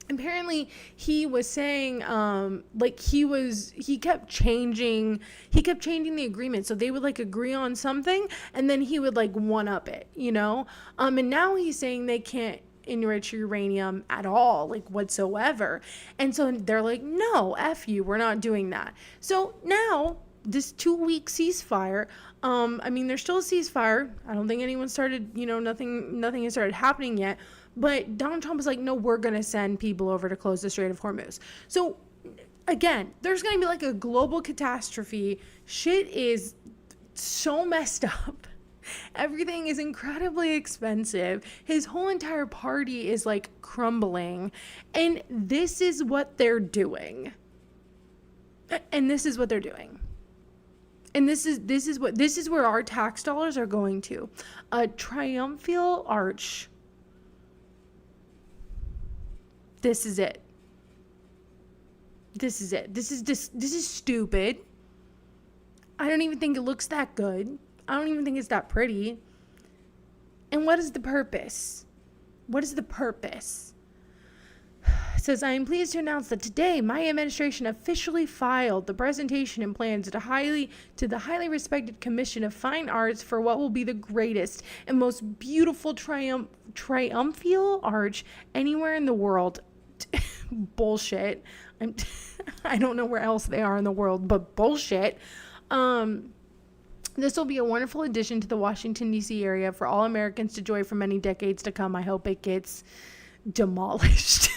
apparently he was saying like he kept changing the agreement, so they would like agree on something and then he would like one up it, you know, and now he's saying they can't enrich uranium at all, like whatsoever. And so they're like, no, F you, we're not doing that. So now this 2-week ceasefire, I mean, there's still a ceasefire. I don't think anyone started, nothing has started happening yet. But Donald Trump is like, no, we're going to send people over to close the Strait of Hormuz. So again, there's going to be like a global catastrophe. Shit is so messed up. Everything is incredibly expensive. His whole entire party is like crumbling. And this is what they're doing. And this is what they're doing. And this is where our tax dollars are going to. A triumphal arch. This is it. This is it. This is stupid. I don't even think it looks that good. I don't even think it's that pretty. And what is the purpose? What is the purpose? It says, I am pleased to announce that today my administration officially filed the presentation and plans to the highly respected Commission of Fine Arts for what will be the greatest and most beautiful triumphal arch anywhere in the world. Bullshit. I don't know where else they are in the world, but bullshit. This will be a wonderful addition to the Washington, D.C. area for all Americans to enjoy for many decades to come. I hope it gets demolished.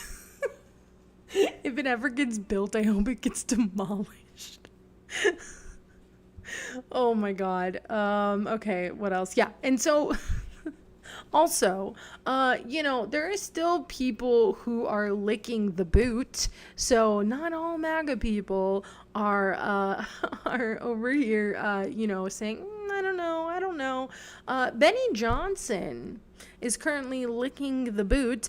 If it ever gets built, I hope it gets demolished. Oh my God. Okay, what else? Yeah, and so also, there are still people who are licking the boot. So not all MAGA people are over here, saying, I don't know. Benny Johnson is currently licking the boot.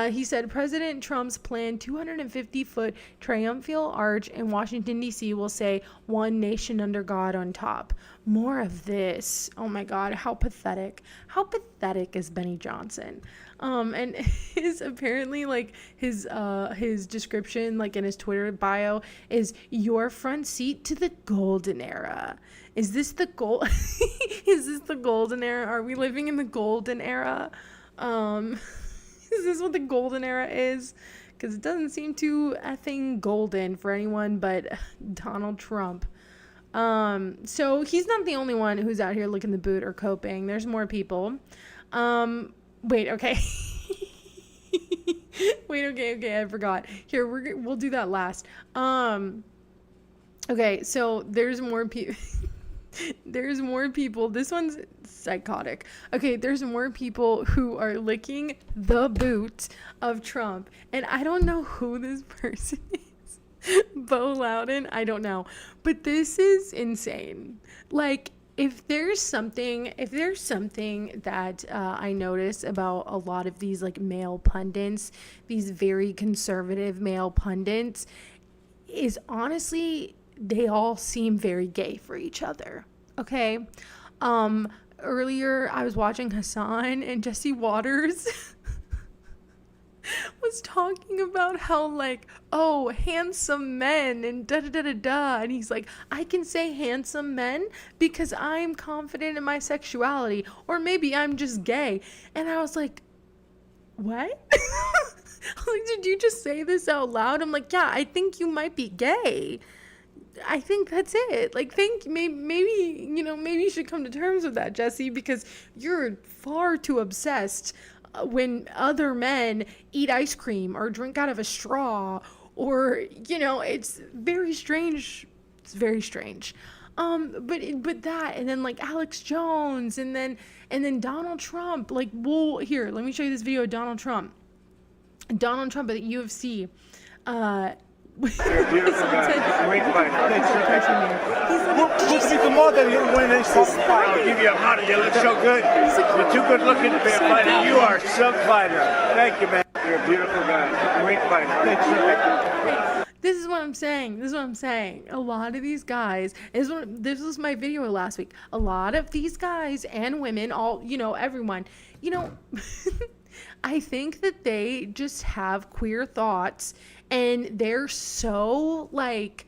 He said President Trump's planned 250-foot triumphal arch in Washington, D.C. will say one nation under God on top. More of this. Oh my God, how pathetic. How pathetic is Benny Johnson? And apparently his description, like in his Twitter bio, is your front seat to the golden era. Is this the golden era? Are we living in the golden era? Is this what the golden era is? Because it doesn't seem too effing golden for anyone but Donald Trump. So he's not the only one who's out here licking the boot or coping. There's more people. Wait, okay. Okay, I forgot. Here, we'll do that last. Okay, so there's more people. There's more people. This one's psychotic. Okay, there's more people who are licking the boot of Trump. And I don't know who this person is. Bo Loudon, I don't know. But this is insane. Like, if there's something that I notice about a lot of these like male pundits, these very conservative male pundits, is honestly, they all seem very gay for each other. Okay. Earlier I was watching Hassan, and Jesse Waters was talking about how like, oh, handsome men and da-da-da-da-da. And he's like, I can say handsome men because I'm confident in my sexuality. Or maybe I'm just gay. And I was like, what? Like, did you just say this out loud? I'm like, yeah, I think you might be gay. I think that's it. Like, maybe you should come to terms with that, Jesse, because you're far too obsessed when other men eat ice cream or drink out of a straw, or, it's very strange. It's very strange. But that, and then like Alex Jones, and then Donald Trump. Like, well, here, let me show you this video of Donald Trump at the UFC. I'll give you a hundred. You look so good. You're too good looking to be a fighter. You are some fighter. Thank you, man. You're a beautiful guy. Great fighter. This is what I'm saying. A lot of these guys, this was my video last week. A lot of these guys and women, all, everyone, I think that they just have queer thoughts, and they're so like,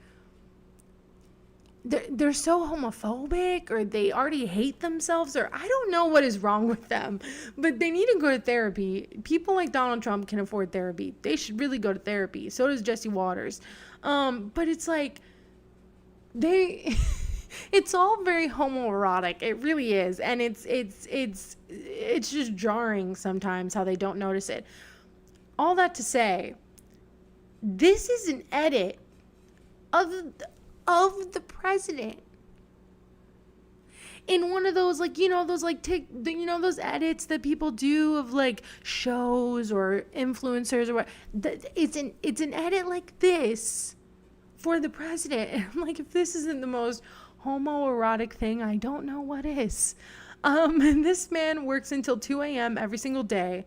they're so homophobic, or they already hate themselves, or I don't know what is wrong with them, but they need to go to therapy. People like Donald Trump can afford therapy. They should really go to therapy. So does Jesse Waters. But it's like they it's all very homoerotic. It really is. And it's just jarring sometimes how they don't notice it. All that to say, this is an edit of the president in one of those, like, you know, those like those edits that people do of like shows or influencers or what. It's an edit like this for the president. And I'm like, if this isn't the most homoerotic thing, I don't know what is. And this man works until 2 a.m. every single day.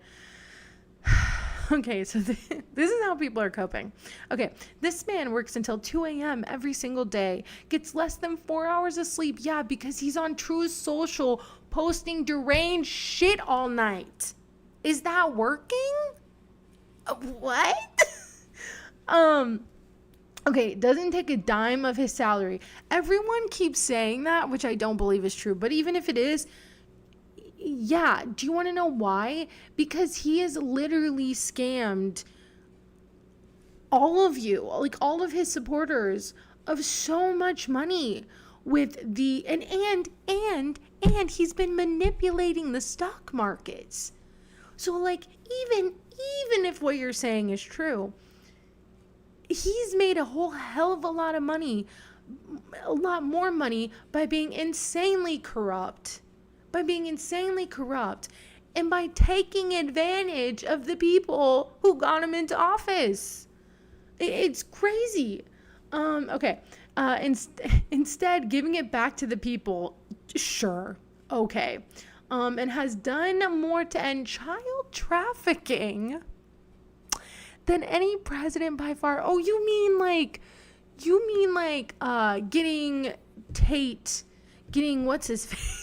Okay, so this is how people are coping. Okay, this man works until 2 a.m. every single day, gets less than 4 hours of sleep. Yeah, because he's on Truth Social posting deranged shit all night. Is that working? What? Okay, doesn't take a dime of his salary. Everyone keeps saying that, which I don't believe is true. But even if it is, yeah, do you want to know why? Because he has literally scammed all of you, like all of his supporters, of so much money with the and he's been manipulating the stock markets. So like even if what you're saying is true, he's made a whole hell of a lot of money, a lot more money by being insanely corrupt. And by taking advantage of the people who got him into office. It's crazy. Okay. Instead, giving it back to the people, sure, okay. And has done more to end child trafficking than any president by far. Oh, you mean like getting what's his face?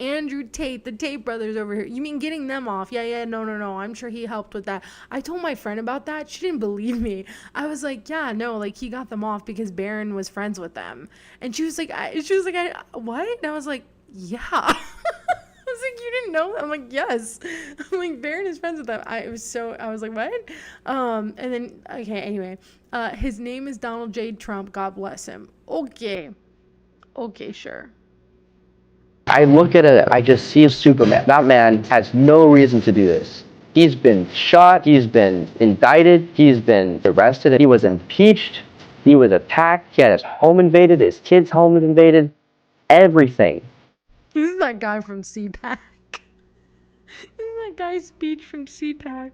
Andrew Tate, the Tate brothers over here. You mean getting them off? Yeah, no. I'm sure he helped with that. I told my friend about that. She didn't believe me. I was like, yeah, no, like he got them off because Barron was friends with them. And she was like, what? And I was like, yeah. I was like, you didn't know that? I'm like, yes. I'm like, Barron is friends with them. I was like, what? And then, okay, anyway. His name is Donald J. Trump. God bless him. Okay, sure. I look at it, I just see Superman. That man has no reason to do this. He's been shot, he's been indicted, he's been arrested, he was impeached, he was attacked, he had his home invaded, his kids' home invaded, everything. This is that guy from CPAC. This is that guy's speech from CPAC.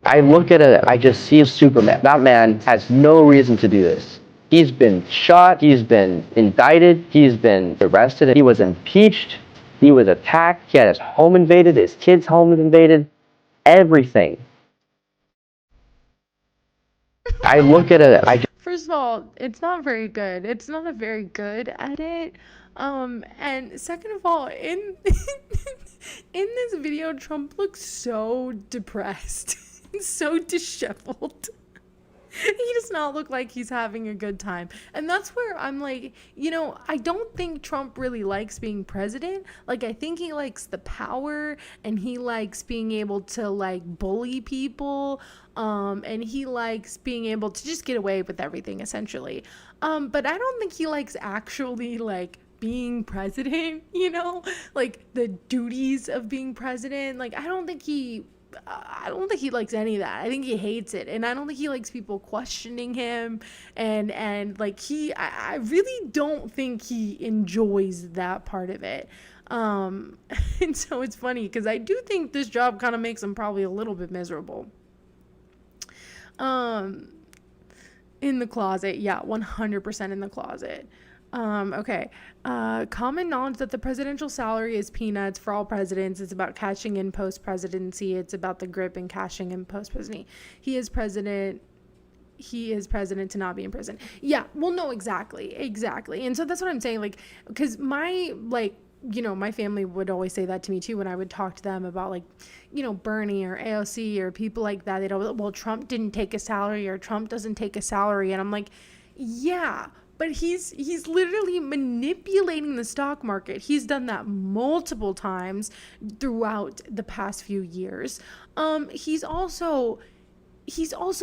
I look at it, I just see Superman. That man has no reason to do this. He's been shot, he's been indicted, he's been arrested, he was impeached, he was attacked, he had his home invaded, his kids' home invaded, everything. I look at it, First of all, it's not very good. It's not a very good edit. And second of all, in this video, Trump looks so depressed, so disheveled. He does not look like he's having a good time. And that's where I'm like, you know, I don't think Trump really likes being president. Like, I think he likes the power, and he likes being able to like bully people. And he likes being able to just get away with everything, essentially. But I don't think he likes actually like being president, you know, like the duties of being president. Like, I don't think he likes any of that. I think he hates it, and I don't think he likes people questioning him, and like I really don't think he enjoys that part of it. And so it's funny because I do think this job kind of makes him probably a little bit miserable. In the closet, yeah, 100% in the closet. Okay. Common knowledge that the presidential salary is peanuts for all presidents. It's about cashing in post-presidency. It's about the grip and cashing in post-presidency. He is president to not be in prison. Yeah, well, no, exactly. And so that's what I'm saying. Like, because my family would always say that to me too when I would talk to them about, like, you know, Bernie or AOC or people like that. They'd always, well, Trump didn't take a salary, or Trump doesn't take a salary. And I'm like, Yeah, but he's literally manipulating the stock market. He's done that multiple times throughout the past few years. He's also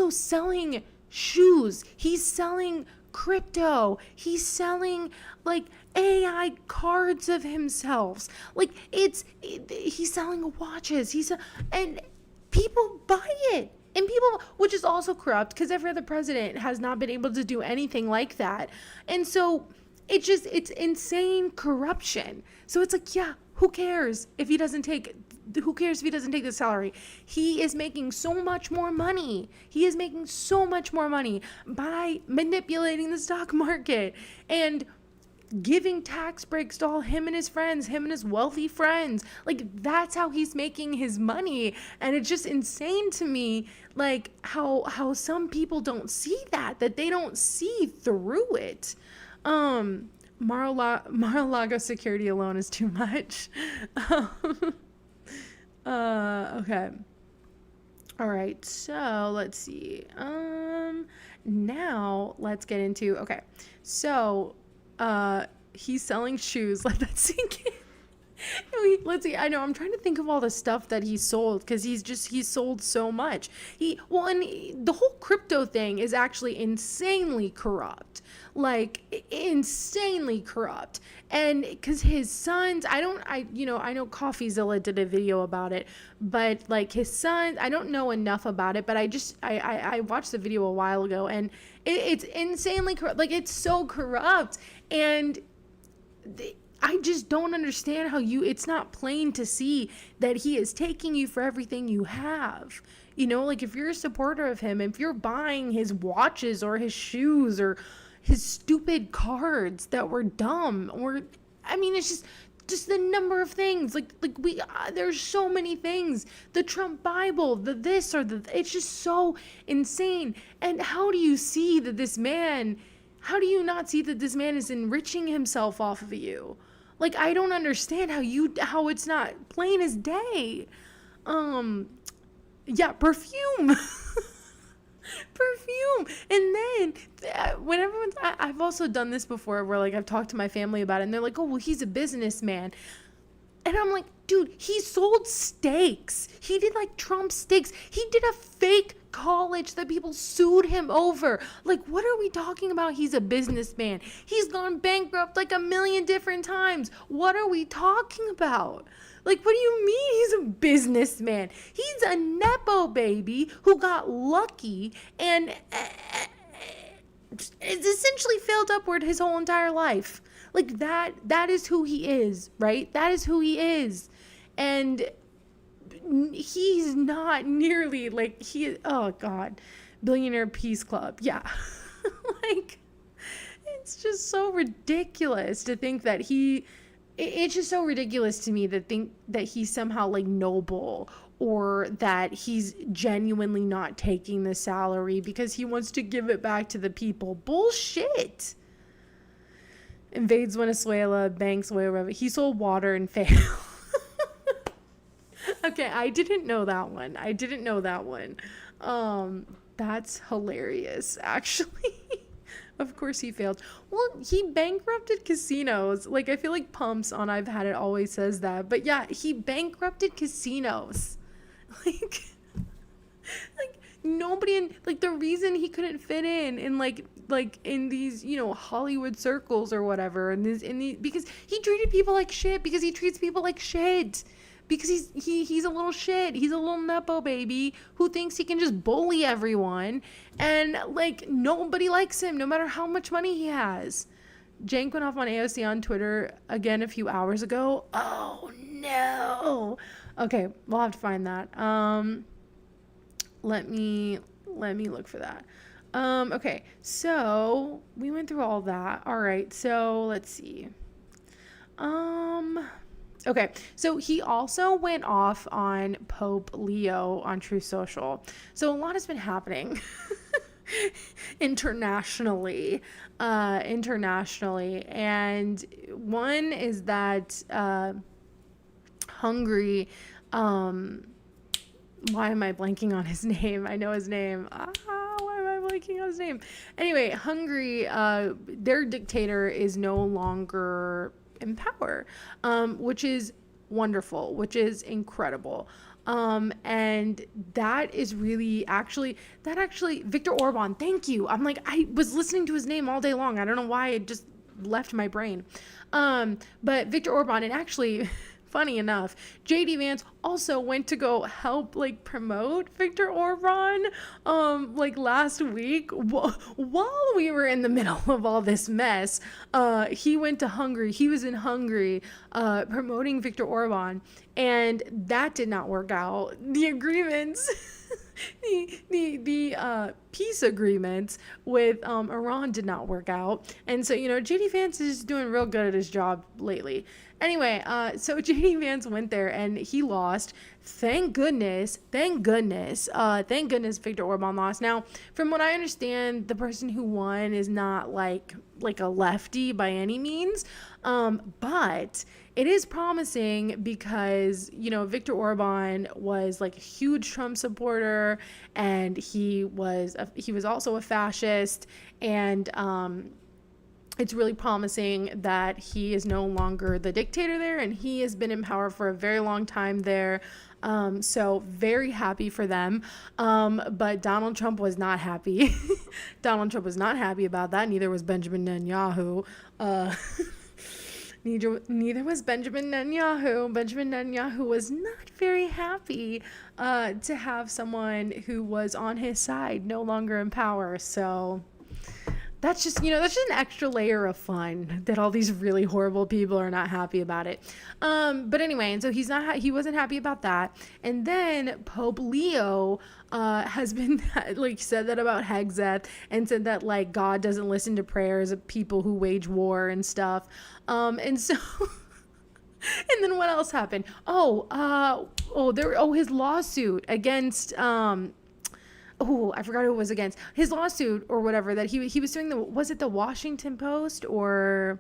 selling shoes. He's selling crypto. He's selling like AI cards of himself. Like he's selling watches. And people buy it. And people, which is also corrupt because every other president has not been able to do anything like that. And so it's insane corruption. So it's like, yeah, who cares if he doesn't take the salary? He is making so much more money. He is making so much more money by manipulating the stock market and giving tax breaks to all him and his friends, him and his wealthy friends. Like, that's how he's making his money. And it's just insane to me, like, how some people don't see that they don't see through it. Mar-a-Lago security alone is too much. Okay. All right, so let's see. Now let's get into, okay. So, he's selling shoes. Let that sink in. Let's see. I know I'm trying to think of all the stuff that he sold because he's sold so much. And the whole crypto thing is actually insanely corrupt. Like insanely corrupt. And because his sons, I know CoffeeZilla did a video about it, but like his sons, I don't know enough about it, but I watched the video a while ago, and it's insanely corrupt. Like, it's so corrupt. And I just don't understand how it's not plain to see that he is taking you for everything you have. You know, like, if you're a supporter of him, if you're buying his watches or his shoes or his stupid cards that were dumb, or, I mean, it's just the number of things. There's so many things. The Trump Bible, the this or the, it's just so insane. And how do you not see that this man is enriching himself off of you? Like, I don't understand how it's not plain as day. Yeah, perfume. Perfume. And then I've also done this before where, like, I've talked to my family about it and they're like, oh, well, he's a businessman. And I'm like, dude, he sold steaks. He did like Trump steaks. He did a fake college that people sued him over. Like, what are we talking about? He's a businessman. He's gone bankrupt like a million different times. What are we talking about? Like, what do you mean he's a businessman? He's a Nepo baby who got lucky and it's essentially failed upward his whole entire life. Like, that is who he is, right? That is who he is. And he's not nearly like oh God, Billionaire Peace Club. Yeah. Like, it's just so ridiculous to think that it's just so ridiculous to me to think that he's somehow like noble, or that he's genuinely not taking the salary because he wants to give it back to the people. Bullshit. Invades Venezuela, banks oil. He sold water and failed. Okay, I didn't know that one. That's hilarious, actually. Of course he failed. Well, he bankrupted casinos. Like, I feel like Pumps on I've Had It always says that. But yeah, he bankrupted casinos. Like nobody the reason he couldn't fit in like in these, Hollywood circles or whatever, because he treated people like shit, because he treats people like shit. Because he's a little shit. He's a little Nepo baby who thinks he can just bully everyone. And, like, nobody likes him no matter how much money he has. Jank went off on AOC on Twitter again a few hours ago. Oh, no. Okay, we'll have to find that. Let me look for that. Okay, so we went through all that. All right, so let's see. Okay, so he also went off on Pope Leo on Truth Social. So a lot has been happening internationally, and one is that Hungary, why am I blanking on his name? I know his name. Why am I blanking blanking on his name. Anyway, Hungary, their dictator is no longer in power, which is wonderful, which is incredible. And that is really actually Viktor Orban, thank you. I'm like, I was listening to his name all day long. I don't know why it just left my brain. But Viktor Orban, and actually, funny enough, JD Vance also went to go help like promote Viktor Orban like last week while we were in the middle of all this mess. He went to Hungary. He was in Hungary promoting Viktor Orban, and that did not work out. The agreements the peace agreements with Iran did not work out. And so, JD Vance is doing real good at his job lately. Anyway, so JD Vance went there and he lost. Thank goodness Viktor Orban lost. Now, from what I understand, the person who won is not like a lefty by any means. But it is promising because, Viktor Orban was like a huge Trump supporter, and he was also a fascist, and it's really promising that he is no longer the dictator there, and he has been in power for a very long time there. So very happy for them. But Donald Trump was not happy. Donald Trump was not happy about that. Neither was Benjamin Netanyahu. Neither was Benjamin Netanyahu. Benjamin Netanyahu was not very happy to have someone who was on his side no longer in power. So that's just an extra layer of fun that all these really horrible people are not happy about it. But anyway, and so he wasn't happy about that. And then Pope Leo has been said that about Hexeth, and said that like God doesn't listen to prayers of people who wage war and stuff. And so and then what else happened? His lawsuit against I forgot who it was against. His lawsuit or whatever that he was suing was it the Washington Post or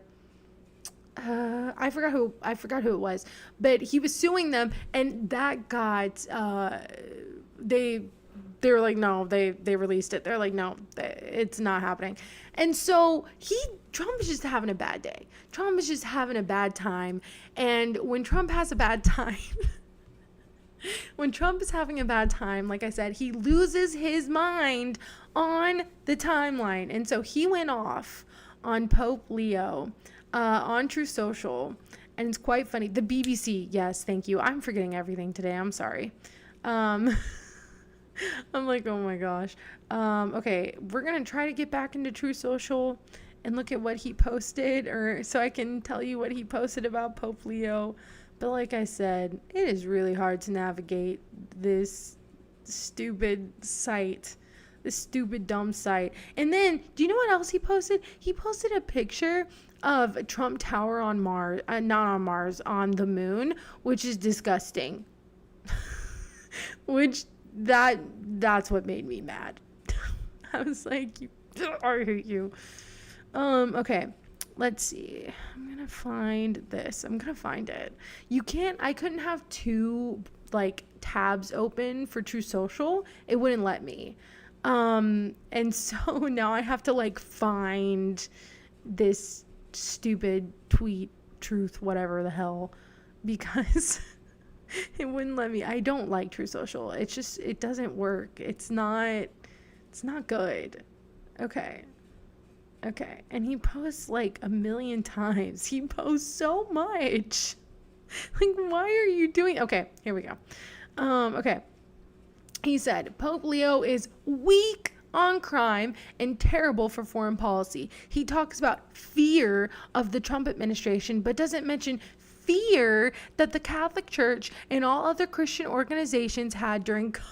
I forgot who it was, but he was suing them, and that got they were like, no, they released it. They're like, no, it's not happening. And so Trump is just having a bad day. Trump is just having a bad time. And when Trump has a bad time, when Trump is having a bad time, like I said, he loses his mind on the timeline. And so he went off on Pope Leo on True Social. And it's quite funny. The BBC, yes, thank you. I'm forgetting everything today. I'm sorry. I'm like, oh my gosh. Okay, we're going to try to get back into True Social and look at what he posted, so I can tell you what he posted about Pope Leo. But like I said, it is really hard to navigate this stupid site, this stupid, dumb site. And then, do you know what else he posted? He posted a picture of Trump Tower on Mars, not on Mars, on the moon, which is disgusting. That's what made me mad. I was like, I hate you. Okay. Let's see. I'm going to find this. I'm going to find it. I couldn't have two tabs open for True Social. It wouldn't let me. And so now I have to find this stupid tweet, truth, whatever the hell, because it wouldn't let me. I don't like True Social. It doesn't work. It's not good. Okay. And he posts a million times. He posts so much. Why are you doing? Okay, here we go. Okay. He said, Pope Leo is weak on crime and terrible for foreign policy. He talks about fear of the Trump administration, but doesn't mention fear that the Catholic Church and all other Christian organizations had during COVID.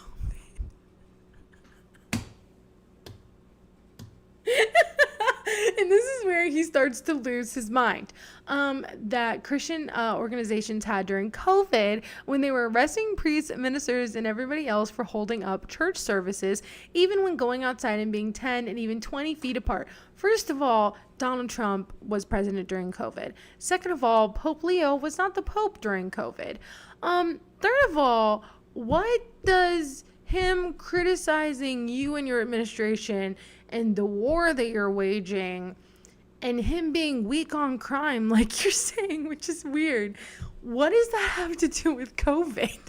And this is where he starts to lose his mind. That Christian organizations had during COVID, when they were arresting priests, ministers, and everybody else for holding up church services, even when going outside and being 10 and even 20 feet apart. First of all, Donald Trump was president during COVID. Second of all, Pope Leo was not the Pope during COVID. Third of all, what does him criticizing you and your administration and the war that you're waging, and him being weak on crime, like you're saying, which is weird. What does that have to do with COVID?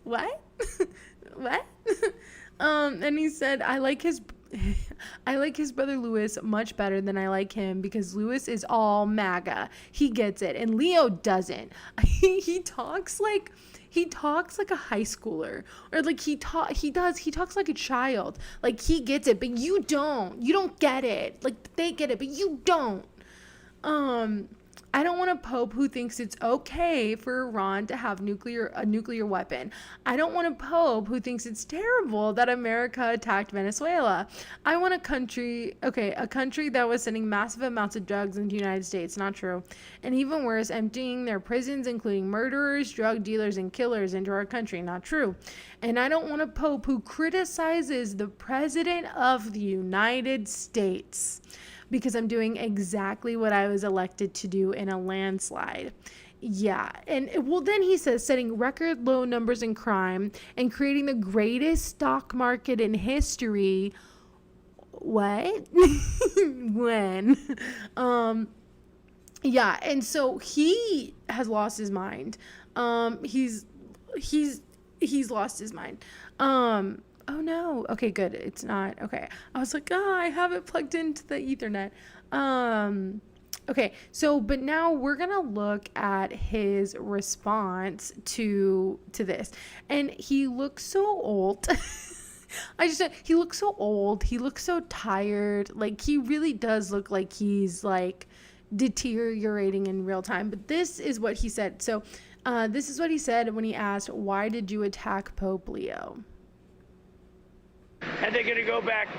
What? What? And he said, I like his brother Louis much better than I like him because Louis is all MAGA. He gets it, and Leo doesn't. He talks like a high schooler, or like he talks like a child. Like he gets it, but you don't get it. Like they get it, but you don't. I don't want a pope who thinks it's okay for Iran to have a nuclear weapon. I don't want a pope who thinks it's terrible that America attacked Venezuela. I want a country that was sending massive amounts of drugs into the United States. Not true. And even worse, emptying their prisons, including murderers, drug dealers, and killers into our country. Not true. And I don't want a pope who criticizes the president of the United States, because I'm doing exactly what I was elected to do in a landslide. Yeah. And well, then he says setting record low numbers in crime and creating the greatest stock market in history. What? When? Yeah. And so he has lost his mind. He's lost his mind. Oh no. Okay, good. It's not. Okay. I was like, I have it plugged into the Ethernet. Okay. So, but now we're going to look at his response to this. And he looks so old. He looks so old. He looks so tired. Like he really does look like he's like deteriorating in real time. But this is what he said. So, this is what he said when he asked, why did you attack Pope Leo? And they're going to go back,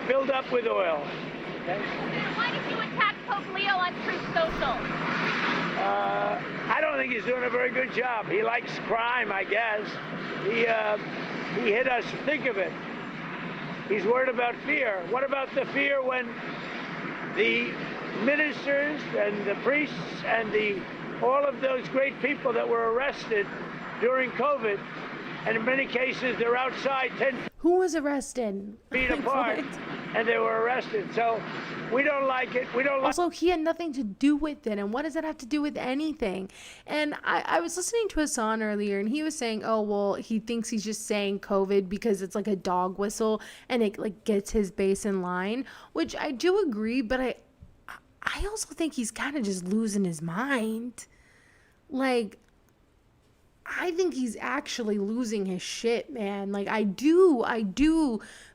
filled up with oil. Okay? Why did you attack Pope Leo on Truth Social? I don't think he's doing a very good job. He likes crime, I guess. He hit us. Think of it. He's worried about fear. What about the fear when the ministers and the priests and all of those great people that were arrested during COVID, and in many cases they're outside 10 Who was arrested? feet apart, and they were arrested. So we don't like it. We don't like. Also, he had nothing to do with it, and what does that have to do with anything? And I was listening to Hassan earlier, and he was saying, oh well, he thinks he's just saying COVID because it's like a dog whistle, and it like gets his base in line, which I do agree, but I also think he's kind of just losing his mind. Like, I think he's actually losing his shit, man. Like, I do,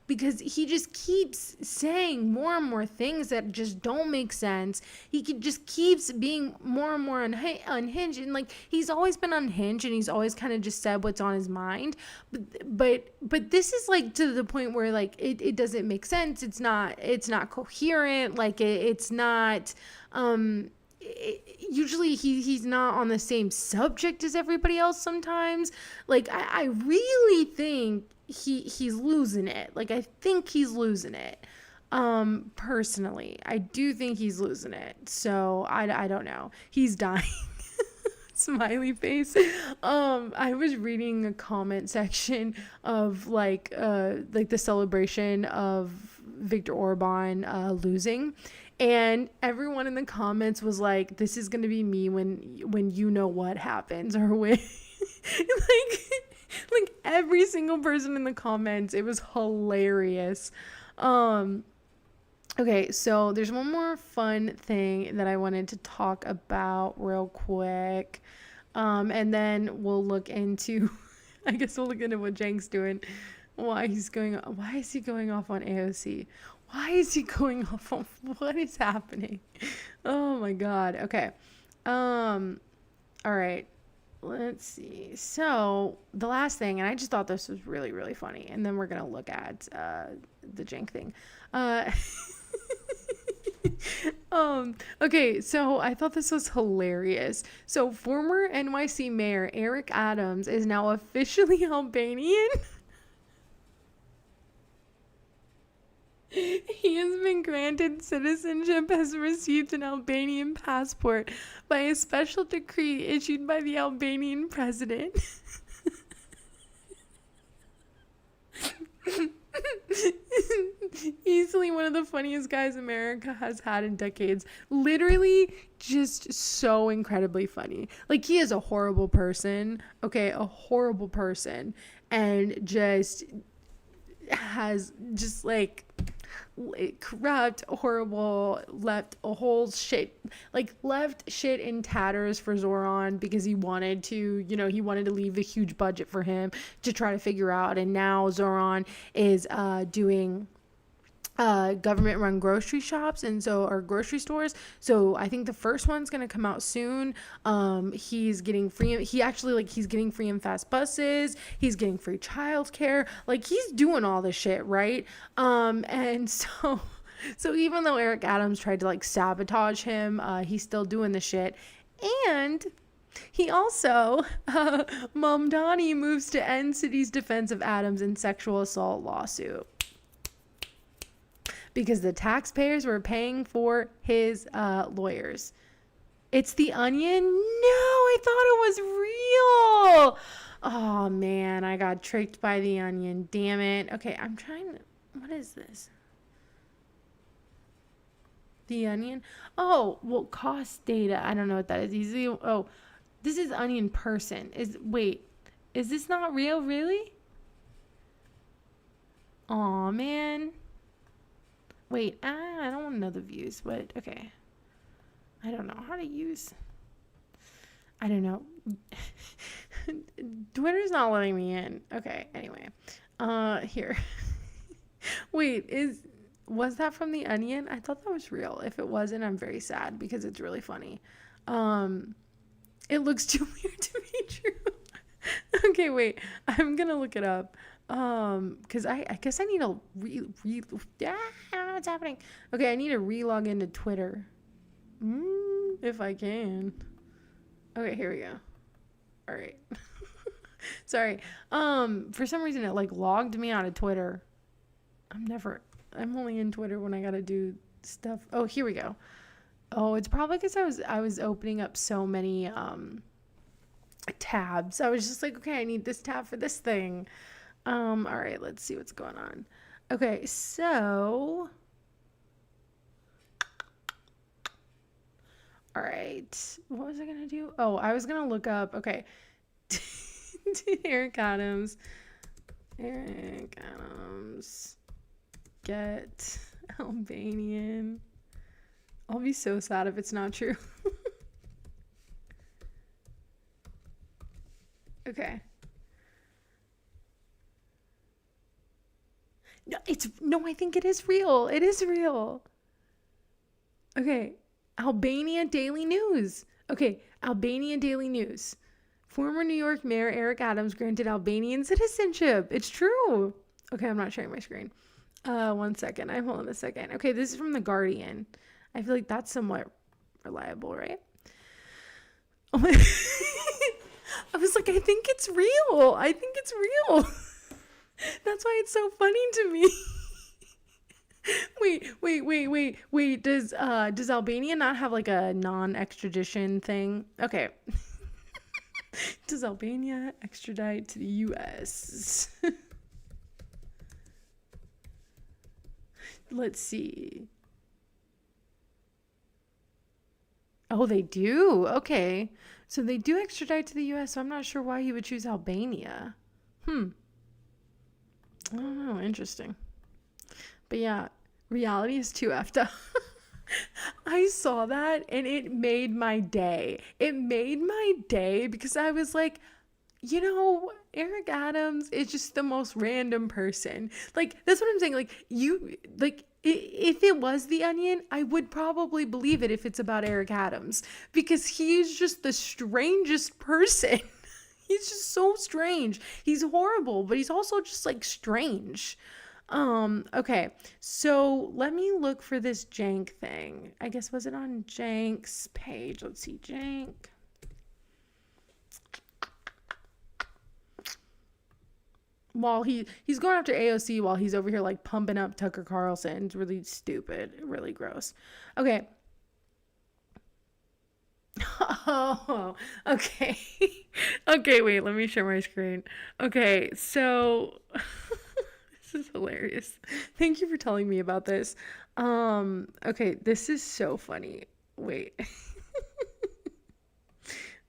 because he just keeps saying more and more things that just don't make sense. He just keeps being more and more unhinged, and like he's always been unhinged, and he's always kind of just said what's on his mind. But this is like to the point where like it doesn't make sense. It's not coherent. Like it's not. Usually he's not on the same subject as everybody else sometimes. Like I really think he's losing it. Like I think he's losing it. Personally, I do think he's losing it. So I don't know. He's dying. Smiley face. I was reading a comment section of like the celebration of Viktor Orban losing, and everyone in the comments was like, this is gonna be me when you know what happens, or when like every single person in the comments. It was hilarious. Okay, so there's one more fun thing that I wanted to talk about real quick. And then we'll look into, I guess we'll look into what Jank's doing. Why is he going off on AOC? Why is he going off on, what is happening? Oh my God. Okay. All right. Let's see. So the last thing, and I just thought this was really, really funny. And then we're going to look at the Jank thing. Okay, so I thought this was hilarious. So former NYC Mayor Eric Adams is now officially Albanian. He has been granted citizenship, has received an Albanian passport by a special decree issued by the Albanian president. Easily one of the funniest guys America has had in decades. Literally just so incredibly funny. Like, he is a horrible person. Okay, a horrible person. And just has just like corrupt, horrible, left shit in tatters for Zoran because he wanted to, he wanted to leave a huge budget for him to try to figure out. And now Zoran is doing government run grocery shops or grocery stores. So I think the first one's going to come out soon. He's getting free and fast buses. He's getting free childcare. Like, he's doing all this shit, right? And so even though Eric Adams tried to like sabotage him, he's still doing the shit. And he also, Mom Donnie moves to end city's defense of Adams in sexual assault lawsuit. Because the taxpayers were paying for his lawyers. It's The Onion? No, I thought it was real. Oh, man, I got tricked by The Onion. Damn it. Okay, I'm trying to... What is this? The Onion? Oh, well, cost data. I don't know what that is. Oh, this is Onion person. Wait, is this not real, really? Aw, man. Wait, I don't want to know the views, but okay. I don't know how to use. I don't know. Twitter's not letting me in. Okay, anyway. Here. Wait, was that from The Onion? I thought that was real. If it wasn't, I'm very sad because it's really funny. It looks too weird to be true. Okay, wait. I'm gonna look it up. Because I guess I need to I don't know what's happening. Okay, I need to re-log into Twitter. If I can. Okay, here we go. All right. Sorry. For some reason it like logged me out of Twitter. I'm only in Twitter when I gotta do stuff. Oh, here we go. Oh, it's probably because I was opening up so many tabs. I was just like, okay, I need this tab for this thing. All right, let's see what's going on. Okay, so all right, what was I gonna do? Oh, I was gonna look up, okay. Eric Adams get Albanian. I'll be so sad if it's not true. Okay. No, I think it is real. It is real. Okay. Albania Daily News. Okay. Albania Daily News. Former New York Mayor Eric Adams granted Albanian citizenship. It's true. Okay, I'm not sharing my screen. 1 second. Hold on a second. Okay, this is from The Guardian. I feel like that's somewhat reliable, right? Oh my I was like, I think it's real. I think it's real. That's why it's so funny to me. Wait. Does Albania not have like a non-extradition thing? Okay. Does Albania extradite to the US? Let's see. Oh, they do? Okay. So they do extradite to the US, so I'm not sure why he would choose Albania. I don't know. Interesting. But yeah, reality is too effed up. I saw that and it made my day. It made my day because I was like, Eric Adams is just the most random person. Like, that's what I'm saying. Like, if it was The Onion, I would probably believe it if it's about Eric Adams because he's just the strangest person. He's just so strange. He's horrible, but he's also just like strange. Okay, so let me look for this Jank thing. I guess, was it on Jank's page? Let's see, Jank. While he's going after AOC while he's over here like pumping up Tucker Carlson. It's really stupid, really gross. Okay. Oh, okay. Okay, wait, let me share my screen. Okay, so This is hilarious. Thank you for telling me about this. Okay, this is so funny. Wait.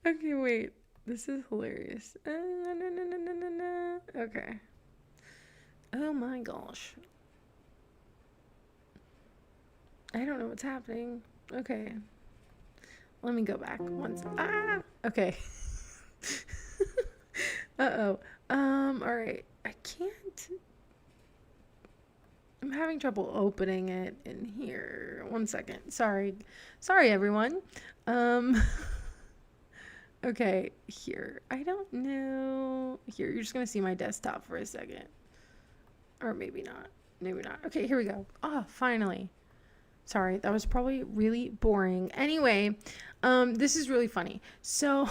Okay, wait. This is hilarious. Okay. Oh my gosh. I don't know what's happening. Okay. Let me go back once. Okay. Uh-oh. All right. I can't. I'm having trouble opening it in here. 1 second. Sorry, everyone. Okay, here. I don't know. Here, you're just gonna see my desktop for a second. Or maybe not. Maybe not. Okay, here we go. Oh, finally. Sorry, that was probably really boring. Anyway, this is really funny. So,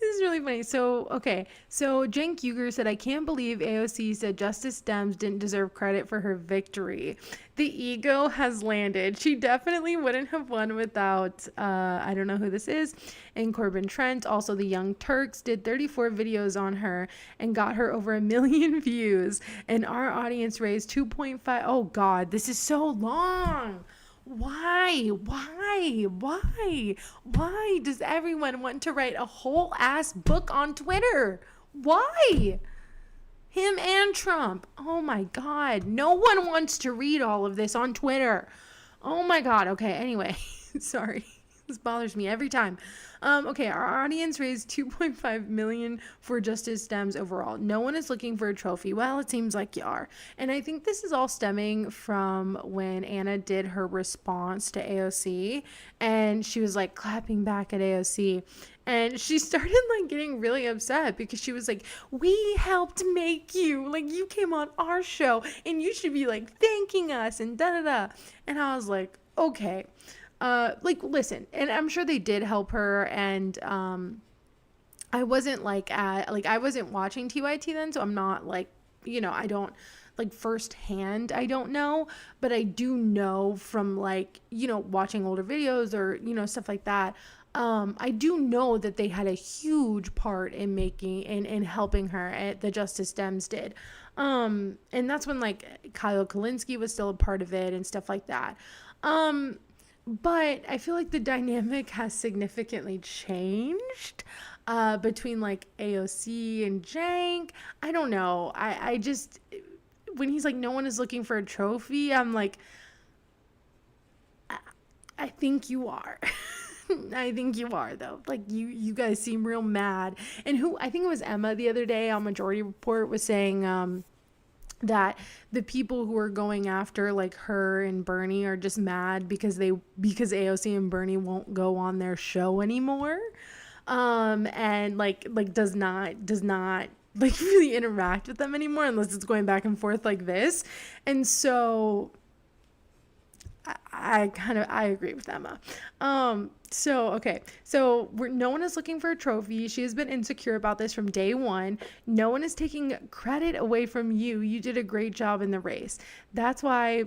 this is really funny. So, okay. So, Cenk Uygur said, I can't believe AOC said Justice Dems didn't deserve credit for her victory. The ego has landed. She definitely wouldn't have won without, I don't know who this is, and Corbin Trent. Also, the Young Turks did 34 videos on her and got her over 1 million views. And our audience raised 2.5. Oh, God, this is so long. Why does everyone want to write a whole ass book on Twitter? Why? Him and Trump. Oh my God. No one wants to read all of this on Twitter. Oh my God. Okay. Anyway, sorry. This bothers me every time. Okay, our audience raised 2.5 million for Justice Dems overall. No one is looking for a trophy. Well, it seems like you are. And I think this is all stemming from when Anna did her response to AOC, and she was like clapping back at AOC. And she started like getting really upset because she was like, we helped make you, like you came on our show and you should be like thanking us and da-da-da. And I was like, okay. Like, listen, and I'm sure they did help her, and I wasn't I wasn't watching TYT then, so I'm not like, I don't like firsthand, I don't know, but I do know from like, watching older videos or, stuff like that. I do know that they had a huge part in making in helping her. The Justice Dems did. And that's when like Kyle Kalinske was still a part of it and stuff like that. But I feel like the dynamic has significantly changed between like AOC and Cenk. I don't know. I just, when he's like, no one is looking for a trophy, I'm like, I think you are. I think you are, though. Like, you guys seem real mad. And I think it was Emma the other day on Majority Report was saying, that the people who are going after like her and Bernie are just mad because AOC and Bernie won't go on their show anymore, and like does not like really interact with them anymore unless it's going back and forth like this. And so I agree with Emma. So no one is looking for a trophy. She has been insecure about this from day one. No one is taking credit away from you. You did a great job in the race. That's why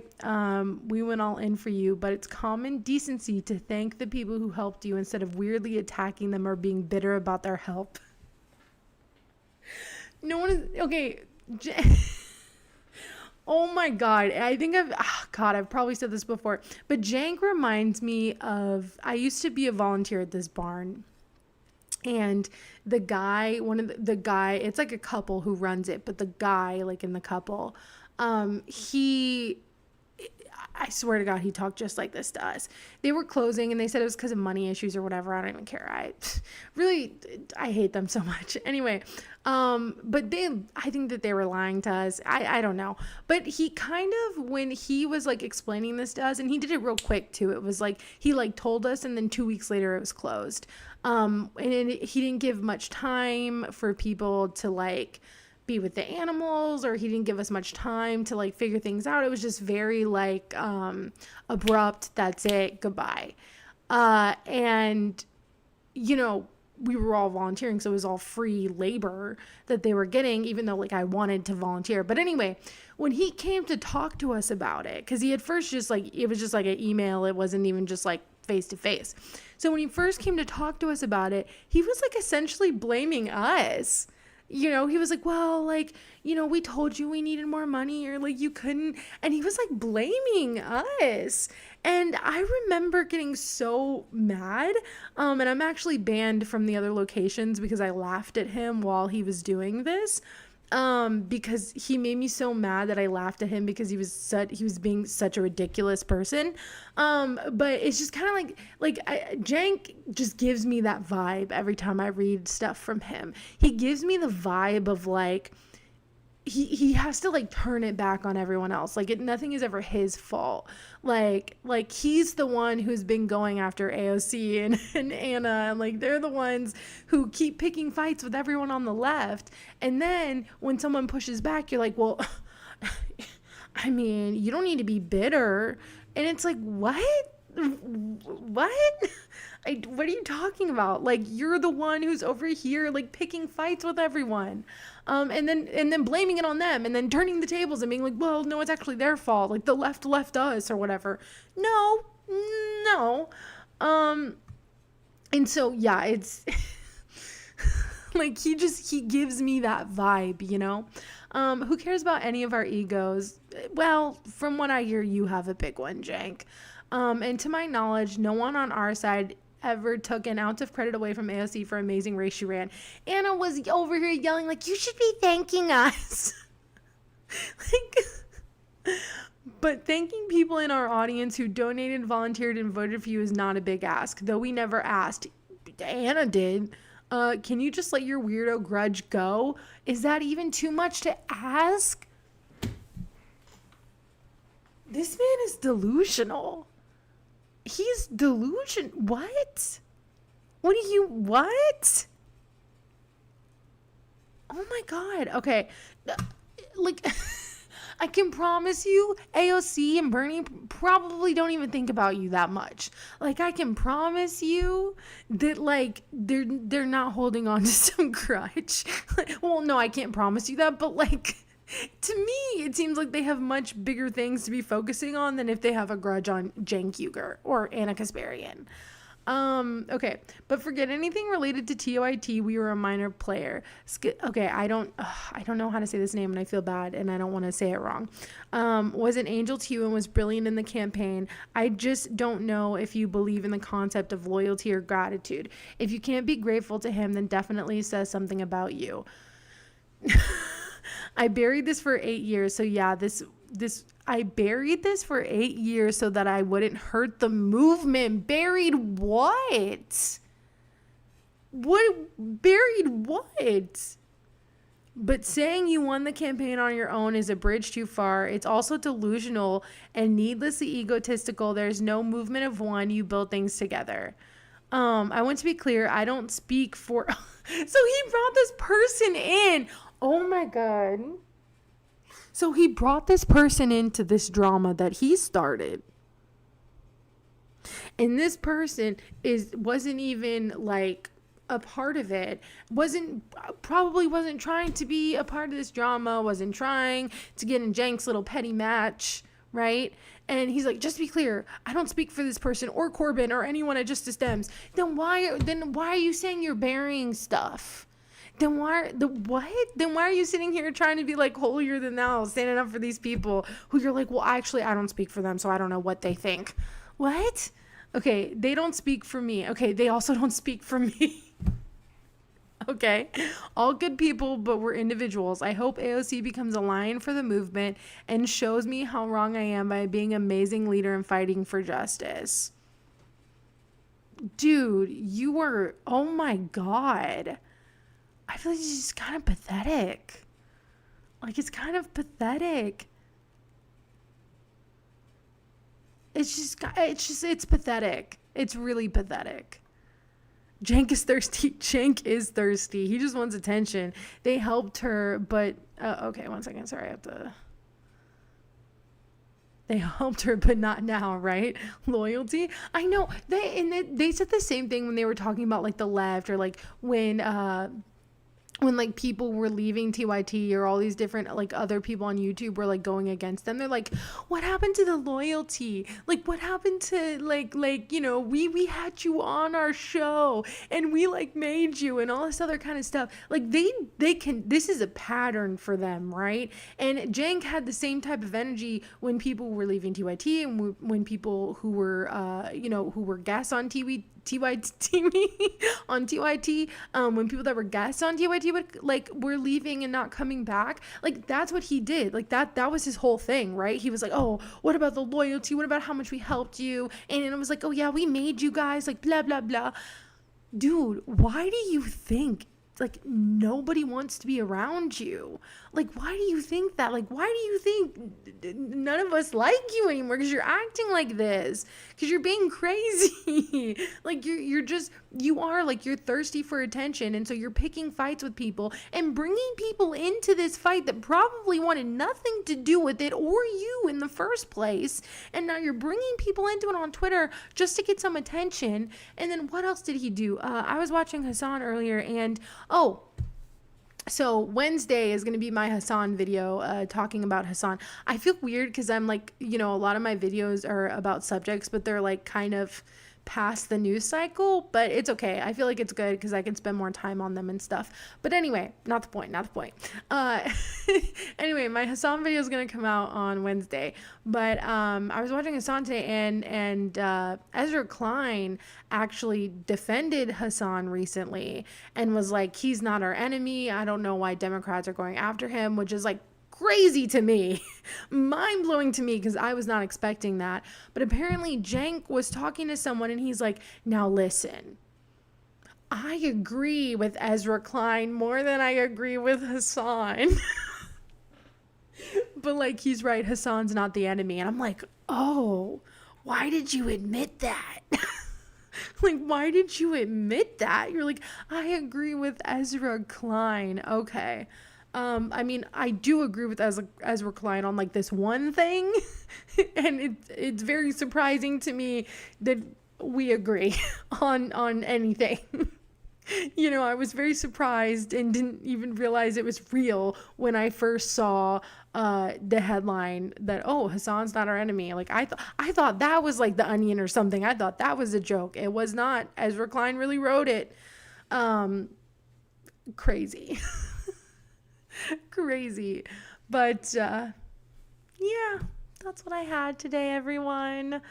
we went all in for you, but it's common decency to thank the people who helped you instead of weirdly attacking them or being bitter about their help. No one is, okay. Oh my God. I think I've probably said this before, but Cenk reminds me of, I used to be a volunteer at this barn, and the guy, it's like a couple who runs it, but the guy like in the couple, I swear to God, he talked just like this to us. They were closing and they said it was because of money issues or whatever. I don't even care. I hate them so much. Anyway, but I think that they were lying to us. I don't know. But he kind of, when he was like explaining this to us, and he did it real quick too. It was like, he like told us and then 2 weeks later it was closed. And he didn't give much time for people to like be with the animals, or he didn't give us much time to like figure things out. It was just very like abrupt. That's it. Goodbye. And we were all volunteering, so it was all free labor that they were getting, even though like I wanted to volunteer. But anyway, when he came to talk to us about it, because he had first just like, it was just like an email, it wasn't even just like face to face. So when he first came to talk to us about it, he was like essentially blaming us. you know, he was like, well, like, you know, we told you we needed more money, or like you couldn't. And he was like blaming us. And I remember getting so mad. And I'm actually banned from the other locations because I laughed at him while he was doing this. Because he made me so mad that I laughed at him because he was being such a ridiculous person. But it's just kind of like Jank just gives me that vibe every time I read stuff from him. He gives me the vibe of like, he has to like turn it back on everyone else. Like nothing is ever his fault. Like he's the one who's been going after AOC and Anna, and like they're the ones who keep picking fights with everyone on the left. And then when someone pushes back, you're like, well, I mean, you don't need to be bitter. And it's like, what? What are you talking about? Like, you're the one who's over here like picking fights with everyone, and then blaming it on them, and then turning the tables and being like, well, no, it's actually their fault, like the left left us or whatever. No. And so yeah, it's like he gives me that vibe, you know. Who cares about any of our egos? Well, from what I hear, you have a big one, Jank. And to my knowledge, no one on our side ever took an ounce of credit away from AOC for amazing race she ran. Anna was over here yelling like, you should be thanking us. But thanking people in our audience who donated, volunteered, and voted for you is not a big ask, though we never asked. Anna did. Can you just let your weirdo grudge go? Is that even too much to ask? This man is delusional. He's delusion. What? What? Oh my God. Okay. Like, I can promise you, AOC and Bernie probably don't even think about you that much. Like, I can promise you that, like, they're not holding on to some grudge. Well, no, I can't promise you that, but, like, to me, it seems like they have much bigger things to be focusing on than if they have a grudge on Cenk Uygur or Anna Kasparian. Okay, but forget anything related to TOIT. We were a minor player. Okay, I don't know how to say this name, and I feel bad, and I don't want to say it wrong. Was an angel to you and was brilliant in the campaign. I just don't know if you believe in the concept of loyalty or gratitude. If you can't be grateful to him, then definitely says something about you. I buried this for 8 years. So yeah, I buried this for 8 years so that I wouldn't hurt the movement. Buried what? Buried what? But saying you won the campaign on your own is a bridge too far. It's also delusional and needlessly egotistical. There's no movement of one. You build things together. I want to be clear. I don't speak for... So he brought this person in. Oh my God. So he brought this person into this drama that he started. And this person wasn't even like a part of it. Probably wasn't trying to be a part of this drama, wasn't trying to get in Jank's little petty match, right? And he's like, just to be clear, I don't speak for this person or Corbin or anyone at Justice Dems. Then why are you saying you're burying stuff? Then why are you sitting here trying to be like holier than thou, standing up for these people who you're like, well, actually, I don't speak for them, so I don't know what they think. What? Okay, they don't speak for me. Okay, they also don't speak for me. Okay, all good people, but we're individuals. I hope AOC becomes a lion for the movement and shows me how wrong I am by being an amazing leader and fighting for justice. Dude, you were, oh my God. I feel like it's just kind of pathetic. Like, it's kind of pathetic. It's pathetic. It's really pathetic. Cenk is thirsty. Cenk is thirsty. He just wants attention. They helped her, but... okay, one second. Sorry, I have to... They helped her, but not now, right? Loyalty. I know. They said the same thing when they were talking about, like, the left, or, like, when... when like people were leaving TYT or all these different like other people on YouTube were like going against them. They're like, what happened to the loyalty? Like what happened to like you know, we had you on our show and we like made you and all this other kind of stuff. Like they can, this is a pattern for them, right? And Jank had the same type of energy when people were leaving TYT and when people who were you know, who were guests on TYT on TYT, when people that were guests on TYT would like were leaving and not coming back. Like that's what he did. Like that was his whole thing, right? He was like, oh, what about the loyalty? What about how much we helped you? And it was like, oh yeah, we made you guys, like blah blah blah. Dude, why do you think like nobody wants to be around you? Like why do you think that? Like why do you think none of us like you anymore? Because you're acting like this, because you're being crazy. Like you are like, you're thirsty for attention, and so you're picking fights with people and bringing people into this fight that probably wanted nothing to do with it or you in the first place, and now you're bringing people into it on Twitter just to get some attention. And then what else did he do? I was watching Hassan earlier, and so Wednesday is going to be my Hassan video, talking about Hassan. I feel weird because I'm like, you know, a lot of my videos are about subjects, but they're like kind of past the news cycle, but it's okay. I feel like it's good because I can spend more time on them and stuff. But anyway, not the point. Anyway, my Hassan video is going to come out on Wednesday, but I was watching Hassan today, and Ezra Klein actually defended Hassan recently and was like, he's not our enemy. I don't know why Democrats are going after him, which is like crazy to me, mind-blowing to me, because I was not expecting that. But apparently Jank was talking to someone and he's like, now listen, I agree with Ezra Klein more than I agree with Hassan. But like, he's right, Hassan's not the enemy. And I'm like, oh, why did you admit that? Like, why did you admit that? You're like, I agree with Ezra Klein. Okay. I mean, I do agree with Ezra Klein on like this one thing, and it's very surprising to me that we agree on anything. You know, I was very surprised and didn't even realize it was real when I first saw the headline that, oh, Hassan's not our enemy. Like I thought that was like The Onion or something. I thought that was a joke. It was not. Ezra Klein really wrote it. Crazy. Crazy. But yeah, that's what I had today, everyone.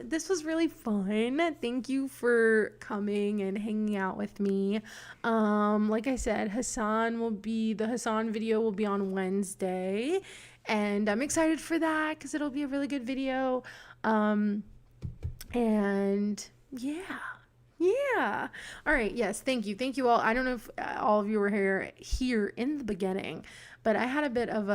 This was really fun. Thank you for coming and hanging out with me. Like I said, the Hassan video will be on Wednesday, and I'm excited for that because it'll be a really good video. And yeah. All right. Yes. Thank you. Thank you all. I don't know if all of you were here in the beginning, but I had a bit of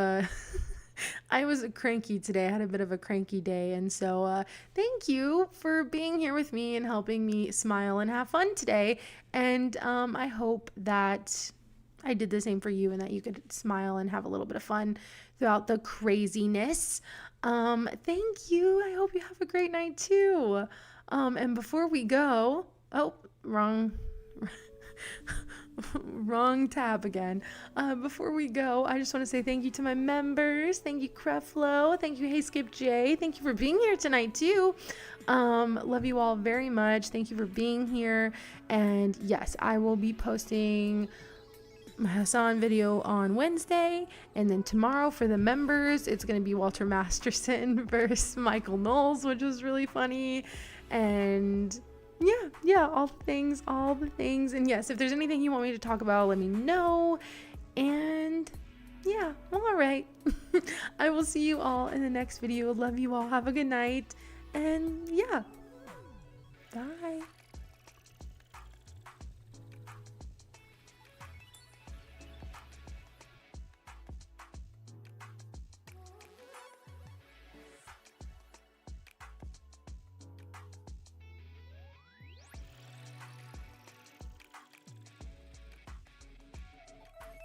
I was cranky today. I had a bit of a cranky day. And so thank you for being here with me and helping me smile and have fun today. And I hope that I did the same for you and that you could smile and have a little bit of fun throughout the craziness. Thank you. I hope you have a great night too. And before we go, wrong tab again. Before we go, I just want to say thank you to my members. Thank you, Creflo. Thank you, Hey Skip J. Thank you for being here tonight too. Love you all very much. Thank you for being here. And yes, I will be posting my Hassan video on Wednesday, and then tomorrow for the members, it's going to be Walter Masterson versus Michael Knowles, which was really funny. And yeah, all the things. And yes, if there's anything you want me to talk about, let me know. And yeah, all right. I will see you all in the next video. Love you all. Have a good night. And yeah, bye.